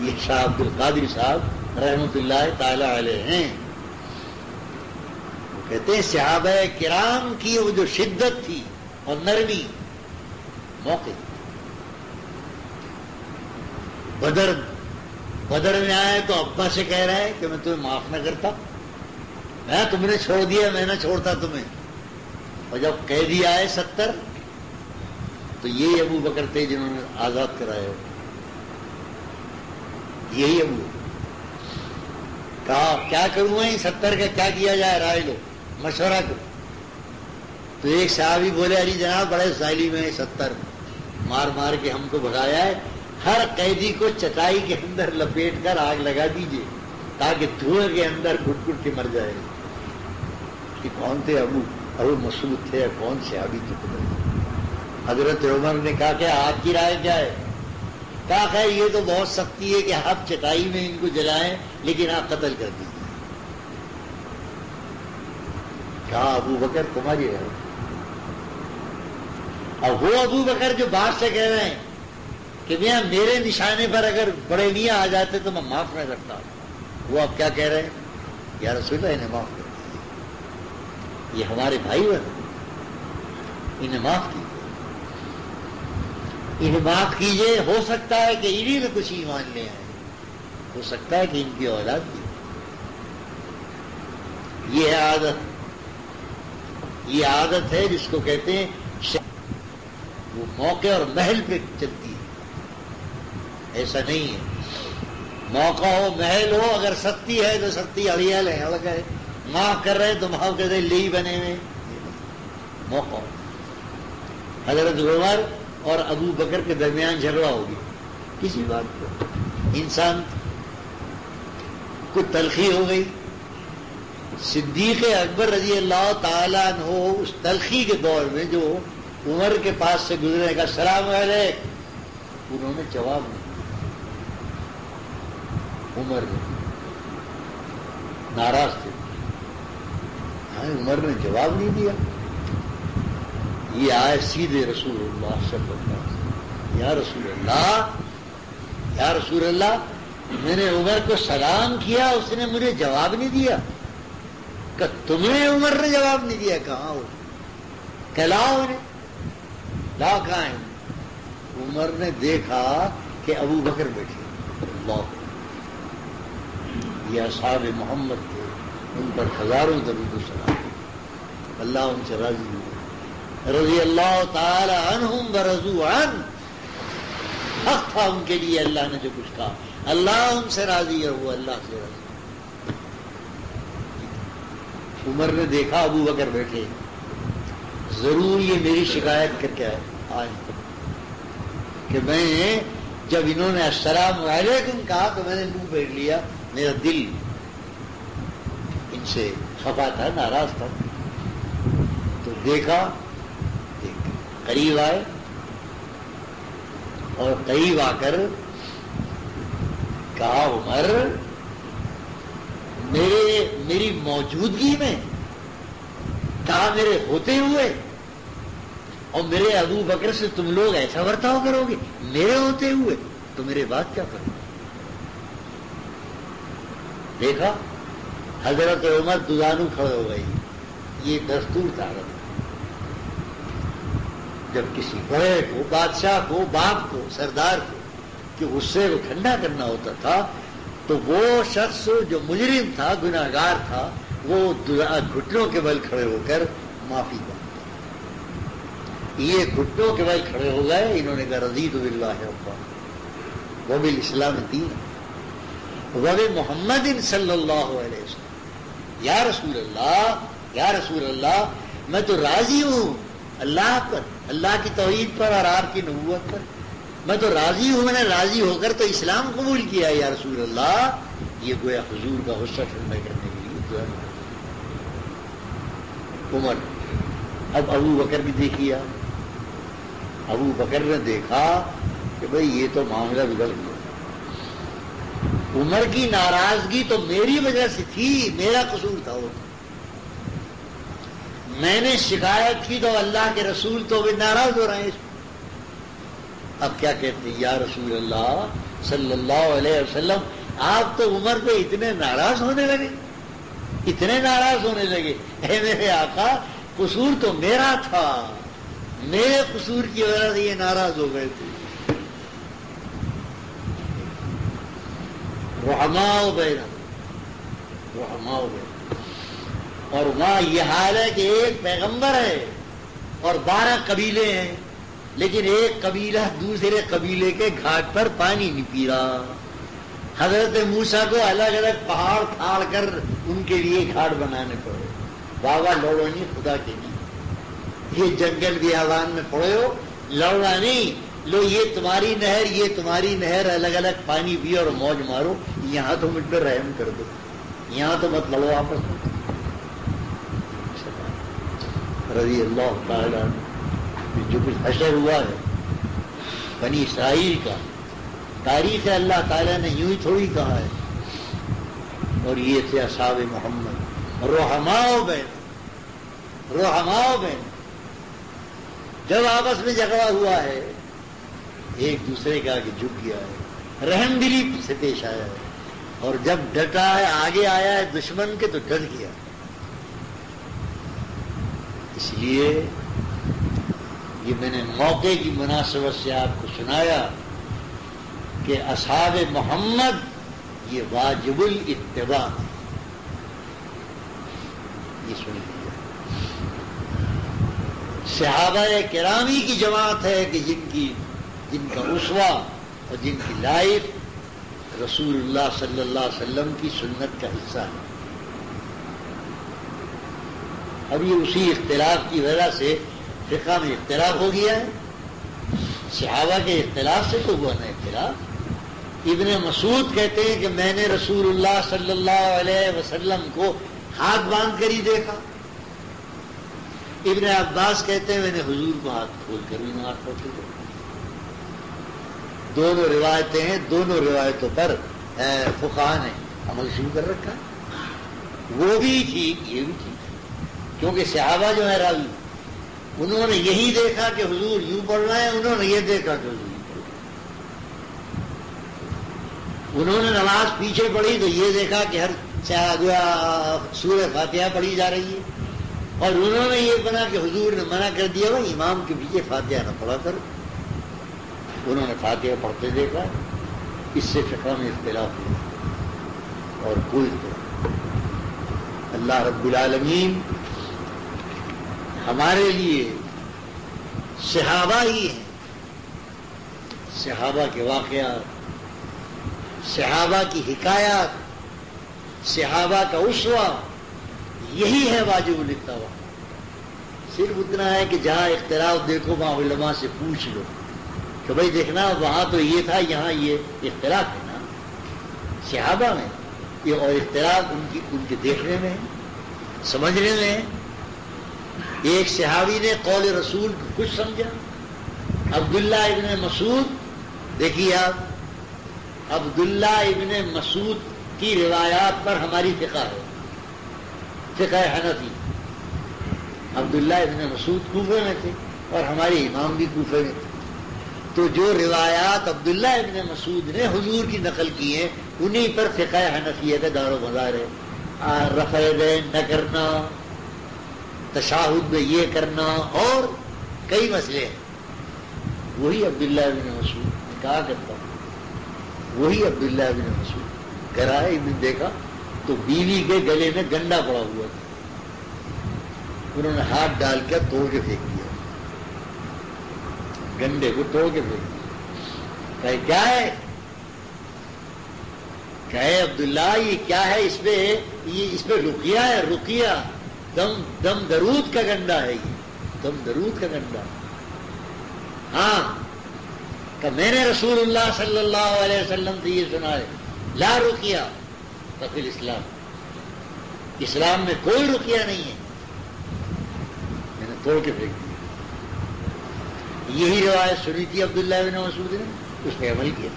یہ شاہ عبد القادر صاحب رحمۃ اللہ تعالی علیہ ہیں، وہ کہتے ہیں صحابہ کرام کی وہ جو شدت تھی اور نرمی، موقع بدر میں آئے تو ابا سے کہہ رہے ہیں کہ میں تمہیں معاف نہ کرتا، میں تم نے چھوڑ دیا، میں نہ چھوڑتا تمہیں، اور جب قیدی آئے 70 تو یہی ابو بکر تھے جنہوں نے آزاد کرائے ہو، یہی ابو کہا کیا کروں میں 70 کا کیا کیا جائے، رائے لو، مشورہ کرو۔ تو ایک صحابی بولے علی جناب بڑے ظالم ہیں، 70 مار مار کے ہم کو بھگایا ہے، ہر قیدی کو چٹائی کے اندر لپیٹ کر آگ لگا دیجئے تاکہ دھوئیں کے اندر گھٹ گھٹ کے مر جائے۔ کہ کون تھے؟ ابو مسعود تھے، کون صحابی تھے؟ حضرت عمر نے کہا کہ آپ کی رائے کیا ہے؟ کہا خیر یہ تو بہت سختی ہے کہ آپ چٹائی میں ان کو جلائیں، لیکن آپ قتل کر دیجیے۔ کہا ابو بکر تمہاری رائے۔ اب وہ ابو بکر جو بات سے کہہ رہے ہیں کہ میاں میرے نشانے پر اگر بڑے میاں آ جاتے تو میں معاف نہ کرتا، وہ اب کیا کہہ رہے ہیں؟ یا رسول اللہ انہیں معاف کر دیجیے، یہ ہمارے بھائی بہن، انہیں معاف کیجیے، انہیں معاف کیجیے، ہو سکتا ہے کہ انہی میں کچھ ایمان لے آئے، ہو سکتا ہے کہ ان کی اولاد بھی۔ یہ عادت ہے جس کو کہتے ہیں وہ موقع اور محل پہ چلتی ہے، ایسا نہیں ہے. موقع ہو، محل ہو، اگر سختی ہے تو سختی اڑیال ہے، الگ ہے. معاف کر رہے تو معاف کر دے، لی بنے ہوئے موقع ہو. حضرت عمر اور ابو بکر کے درمیان جھگڑا ہو گیا کسی بات پر، انسان کو تلخی ہو گئی. صدیق اکبر رضی اللہ تعالیٰ عنہ اس تلخی کے دور میں جو عمر کے پاس سے گزرنے کا السلام علیکم، انہوں نے جواب نہیں دیا. عمر نے ناراض تھے، عمر نے جواب نہیں دیا. یہ آئے سیدھے رسول اللہ صلی اللہ علیہ وسلم، یا رسول اللہ، یا رسول اللہ، میں نے عمر کو سلام کیا، اس نے مجھے جواب نہیں دیا. کہ تمہیں عمر نے جواب نہیں دیا؟ کہاں ہو؟ کہلاؤ انہیں، لا کہاں ہے؟ عمر نے دیکھا کہ ابو بکر بیٹھے، اللہ، یہ اصحاب محمد تھے، ان پر ہزاروں درود و سلام، اللہ ان سے راضی ہوئے، رضی اللہ تعالی عنہم ورضوا عنہ. حق تھا ان کے لیے اللہ نے جو کچھ کہا، اللہ ان سے راضی ہے، وہ اللہ سے راضی. عمر نے دیکھا ابو بکر بیٹھے، ضرور یہ میری شکایت کر کے آئے کہ میں جب انہوں نے السلام علیکم کہا تو میں نے منہ پھیر لیا، میرا دل ان سے خفا تھا، ناراض تھا. تو دیکھا، قریب آئے اور قریب آ کر کہا، عمر، میری موجودگی میں، کہا میرے ہوتے ہوئے، اور میرے ابو بکر سے تم لوگ ایسا برتاؤ کرو گے میرے ہوتے ہوئے، تو میرے بات کیا کرو؟ دیکھا حضرت عمر دوزانو کھڑے ہو گئی. یہ دستور تھا جب کسی بڑے کو، بادشاہ کو، باپ کو، سردار کو کہ غصے کو ٹھنڈا کرنا ہوتا تھا، تو وہ شخص جو مجرم تھا، گناہگار تھا، وہ گھٹنوں کے بل کھڑے ہو کر معافی مانگتا. یہ گھٹنوں کے بل کھڑے ہو گئے، انہوں نے کہا رضیت باللہ ربا وبالاسلام دینا وبمحمد صلی اللہ علیہ وسلم. یا رسول اللہ، یا رسول اللہ، میں تو راضی ہوں اللہ پر، اللہ کی توحید پر اور آپ کی نبوت پر، میں تو راضی ہوں، میں نے راضی ہو کر تو اسلام قبول کیا یا رسول اللہ. یہ گویا حضور کا غصہ ٹھنڈا کرنے کے لیے دعا. عمر، اب ابو بکر بھی دیکھیا، ابو بکر نے دیکھا کہ بھئی یہ تو معاملہ بگڑ گیا. عمر کی ناراضگی تو میری وجہ سے تھی، میرا قصور تھا. وہ میں نے شکایت کی تو اللہ کے رسول تو بھی ناراض ہو رہے ہیں. اب کیا کہتے ہیں، یا رسول اللہ صلی اللہ علیہ وسلم، آپ تو عمر پہ اتنے ناراض ہونے لگے، اتنے ناراض ہونے لگے. اے میرے آقا، قصور تو میرا تھا، میرے قصور کی وجہ سے یہ ناراض ہو گئے تھے. رحماء بینہم، رحماء بینہم. اور وہاں یہ حال ہے کہ ایک پیغمبر ہے اور 12 قبیلے ہیں، لیکن ایک قبیلہ دوسرے قبیلے کے گھاٹ پر پانی نہیں پی رہا. حضرت موسیٰ کو الگ الگ پہاڑ پھاڑ کر ان کے لیے گھاٹ بنانے پڑے. بابا لوڑو نہیں خدا کے نہیں، یہ جنگل بیابان میں پڑے ہو، لوڑا نہیں، لو یہ تمہاری نہر، یہ تمہاری نہر، الگ الگ پانی پیو اور موج مارو. یہاں تو مجھ پہ رحم کر دو، یہاں تو مت لڑو آپس میں. رضی اللہ تعالیٰ جو کچھ حشر ہوا ہے بنی اسرائیل کا، تاریخ اللہ تعالیٰ نے یوں ہی تھوڑی کہا ہے. اور یہ تھے اصحاب محمد، رحماء بین، رحماء بین. جب آپس میں جھگڑا ہوا ہے، ایک دوسرے کا آگے جھک گیا ہے، رحم دلی سے پیش آیا ہے. اور جب ڈٹا ہے، آگے آیا ہے دشمن کے، تو ڈٹ گیا. اس لیے یہ میں نے موقع کی مناسبت سے آپ کو سنایا کہ اصحاب محمد یہ واجب الاتباع، یہ سن لیا. صحابہ کرامی کی جماعت ہے کہ جن کا اسوہ اور جن کی لائف رسول اللہ صلی اللہ علیہ وسلم کی سنت کا حصہ ہے. اب یہ اسی اختلاف کی وجہ سے فقہ میں اختلاف ہو گیا ہے. صحابہ کے اختلاف سے تو ہوا نا اختلاف. ابن مسعود کہتے ہیں کہ میں نے رسول اللہ صلی اللہ علیہ وسلم کو ہاتھ باندھ کر ہی دیکھا. ابن عباس کہتے ہیں میں نے حضور کو ہاتھ کھول کر بھی نماز پڑھتے دیکھا. دونوں روایتیں ہیں, دونوں روایتوں پر فقہاء نے عمل شروع کر رکھا. وہ بھی ٹھیک, یہ بھی ٹھیک, کیونکہ صحابہ جو ہے راوی انہوں نے یہی دیکھا کہ حضور یوں پڑھ رہے ہیں, انہوں نے یہ دیکھا کہ حضور یوں پڑھ رہے ہیں. انہوں نے نماز پیچھے پڑھی تو یہ دیکھا کہ ہر سورہ فاتحہ پڑھی جا رہی ہے, اور انہوں نے یہ بنا کہ حضور نے منع کر دیا بھائی امام کے پیچھے فاتحہ نہ پڑھا کرو. انہوں نے فاتحہ پڑھتے دیکھا. اس سے فقہ میں اختلاف ہوا اور کوئی اختلاف. اللہ رب العالمین ہمارے لیے صحابہ ہی ہیں, صحابہ کے واقعات, صحابہ کی حکایات, صحابہ کا اسوہ, یہی ہے واجب الاتباع. صرف اتنا ہے کہ جہاں اختلاف دیکھو وہاں علماء سے پوچھ لو کہ بھائی دیکھنا وہاں تو یہ تھا, یہاں یہ اختلاف ہے نا صحابہ میں, یہ اور اختلاف ان کے دیکھنے میں, سمجھنے میں. ایک صحابی نے قول رسول کو کچھ سمجھا. عبداللہ ابن مسعود, دیکھیے آپ, عبداللہ ابن مسعود کی روایات پر ہماری فقہ ہے, فقہ حنفی. عبداللہ ابن مسعود کوفے میں تھے اور ہمارے امام بھی کوفے میں تھے. تو جو روایات عبداللہ ابن مسعود نے حضور کی نقل کی ہیں انہی پر فقہ حنفیہ کا دار و مدار ہے. رفع یدین نہ کرنا, تشاہد میں یہ کرنا, اور کئی مسئلے ہیں. وہی عبداللہ ابن مسعود نے کہا کرتا, وہی عبداللہ ابن مسعود کرائے نے دیکھا تو بیوی کے گلے میں گنڈا پڑا ہوا تھا. انہوں نے ہاتھ ڈال کر توڑ کے پھینک دیا, گنڈے کو توڑ کے پھینک دیا. کہے کیا ہے؟ کہے عبداللہ یہ کیا ہے؟ اس پہ رقیہ ہے, رقیہ, دم درود کا گنڈا ہے, یہ دم درود کا گنڈا. ہاں کہ میں نے رسول اللہ صلی اللہ علیہ وسلم سے یہ سنا ہے, لا رقیہ فی الاسلام, اسلام میں کوئی رقیہ نہیں ہے. میں نے توڑ کے پھینک دیا. یہی روایت سنی تھی عبداللہ بن مسعود نے, اس پہ عمل کیا.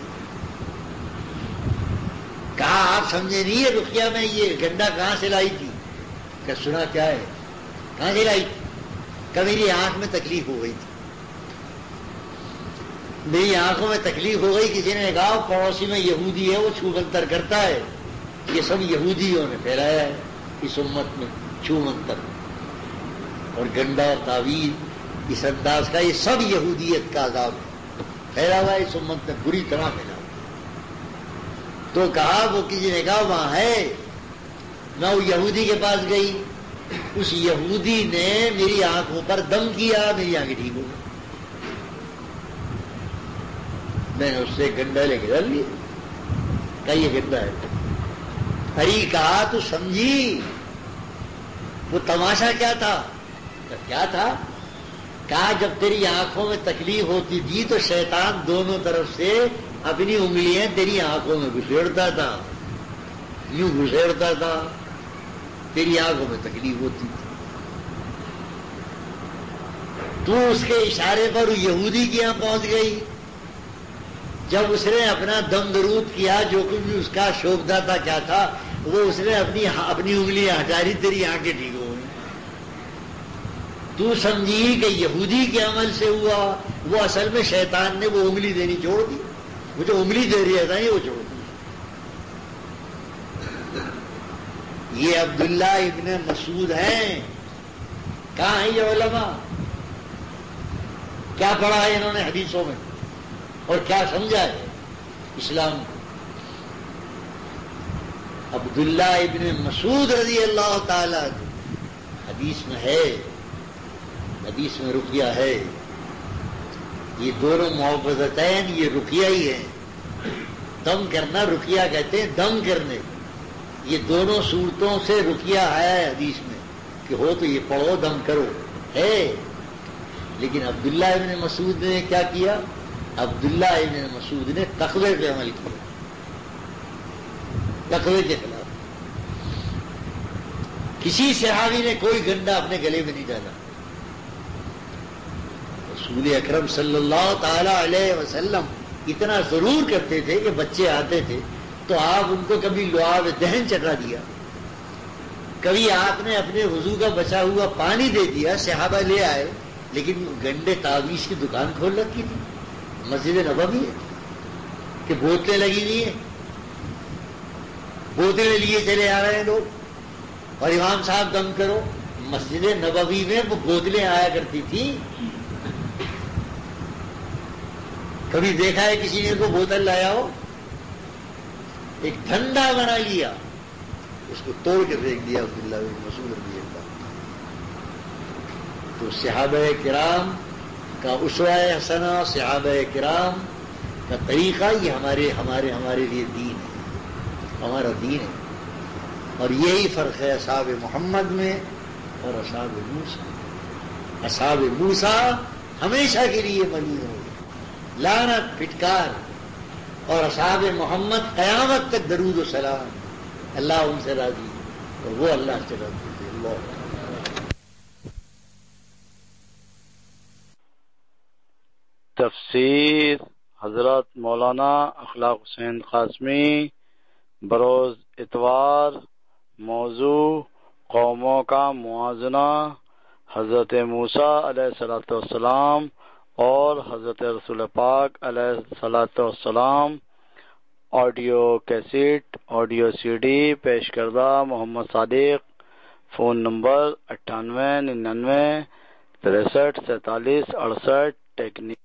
کہا آپ سمجھے نہیں ہے رقیہ میں یہ گنڈا کہاں سے لائی تھی؟ کہ سنا کیا ہے, کہاں سے لائی تھی؟ کہ میری آنکھ میں تکلیف ہو گئی تھی, میری آنکھوں میں تکلیف ہو گئی. کسی نے کہا پڑوسی میں یہودی ہے وہ چھو منتر کرتا ہے. یہ سب یہودیوں نے پھیلایا ہے اس امت میں, چھو منتر اور گنڈا اور تعویذ اس انداز کا, یہ سب یہودیت کا عذاب پھیلا ہوا ہے اس امت میں, بری طرح پھیلا. تو کہا وہ کسی نے کہا وہاں ہے. میں وہ یہودی کے پاس گئی, اس یہودی نے میری آنکھوں پر دم کیا, میری آنکھیں ٹھیک ہو گئی. میں نے اس سے گنڈا لے کے ڈال لیا. کہا یہ گنڈا ہے. ارے کہا تو سمجھی وہ تماشا کیا تھا؟ کیا تھا؟ کہا جب تیری آنکھوں میں تکلیف ہوتی تھی تو شیطان دونوں طرف سے اپنی انگلیاں تیری آنکھوں میں گھسیڑتا تھا, یوں گھسیڑتا تھا, تیری آنکھوں میں تکلیف ہوتی تھی. تو اس کے اشارے پر یہودی کے یہاں پہنچ گئی. جب اس نے اپنا دم درود کیا, جو کچھ بھی اس کا شوبدہ تھا کیا تھا, وہ اس نے اپنی انگلیاں ہٹا لی, تیری آنکھیں ٹھیک ہو گئی. تو سمجھی کہ یہودی کے عمل سے ہوا, وہ اصل میں شیطان نے وہ انگلی دینی چھوڑ دی. وہ جو انگلی دے رہی ہے وہ چھوڑ دی. یہ عبداللہ ابن مسعود ہیں. کہاں ہیں یہ علماء؟ کیا پڑھا ہے انہوں نے حدیثوں میں اور کیا سمجھا ہے اسلام کو؟ عبداللہ ابن مسعود رضی اللہ تعالی حدیث میں ہے, حدیث میں رقیہ ہے. یہ دونوں محبتین یہ رقیہ ہی ہیں. دم کرنا رقیہ کہتے ہیں، دم کرنے. یہ دونوں صورتوں سے رقیہ آیا ہے حدیث میں کہ ہو تو یہ پڑھو دم کرو ہے. لیکن عبداللہ ابن مسعود نے کیا کیا؟ عبداللہ ابن مسعود نے تقوی پہ عمل کیا، تقوی کے خلاف. کسی صحابی نے کوئی گنڈا اپنے گلے میں نہیں ڈالا. رسول اکرم صلی اللہ تعالی علیہ وسلم اتنا ضرور کرتے تھے کہ بچے آتے تھے تو آپ ان کو کبھی لعاب دہن چٹا دیا، کبھی آپ نے اپنے وضو کا بچا ہوا پانی دے دیا، صحابہ لے آئے، لیکن گنڈے تعویذ کی دکان کھول رکھی تھی. مسجد نبوی ہے کہ بوتلیں لگی ہوئی ہیں، بوتلیں لیے چلے آ رہے ہیں لوگ، اور امام صاحب دم کرو. مسجد نبوی میں وہ بوتلیں آیا کرتی تھی. کبھی دیکھا ہے کسی نے کو بوتل لایا ہو؟ ایک ٹھنڈا بنا لیا، اس کو توڑ کے پھینک دیا عبداللہ بن مسعود رضی اللہ. تو صحابہ کرام کا اسوہ حسنہ، صحابہ کرام کا طریقہ، یہ ہمارے لیے دین ہے، ہمارا دین ہے. اور یہی فرق ہے اصحاب محمد میں اور اصحاب موسیٰ. اصحاب موسیٰ ہمیشہ کے لیے ملعون ہو، لعنت پھٹکار، اور اصحاب محمد قیامت تک درود و سلام. اللہ ان سے راضی اور وہ اللہ سے راضی. اللہ تفسیر حضرت مولانا اخلاق حسین قاسمی، بروز اتوار. موضوع قوموں کا موازنہ، حضرت موسیٰ علیہ الصلوۃ والسلام اور حضرت رسول پاک علیہ الصلوۃ والسلام. Audio cassette, audio C D پیش کردہ Muhammad Sadiq. Phone number 9899 63 47 68. Technique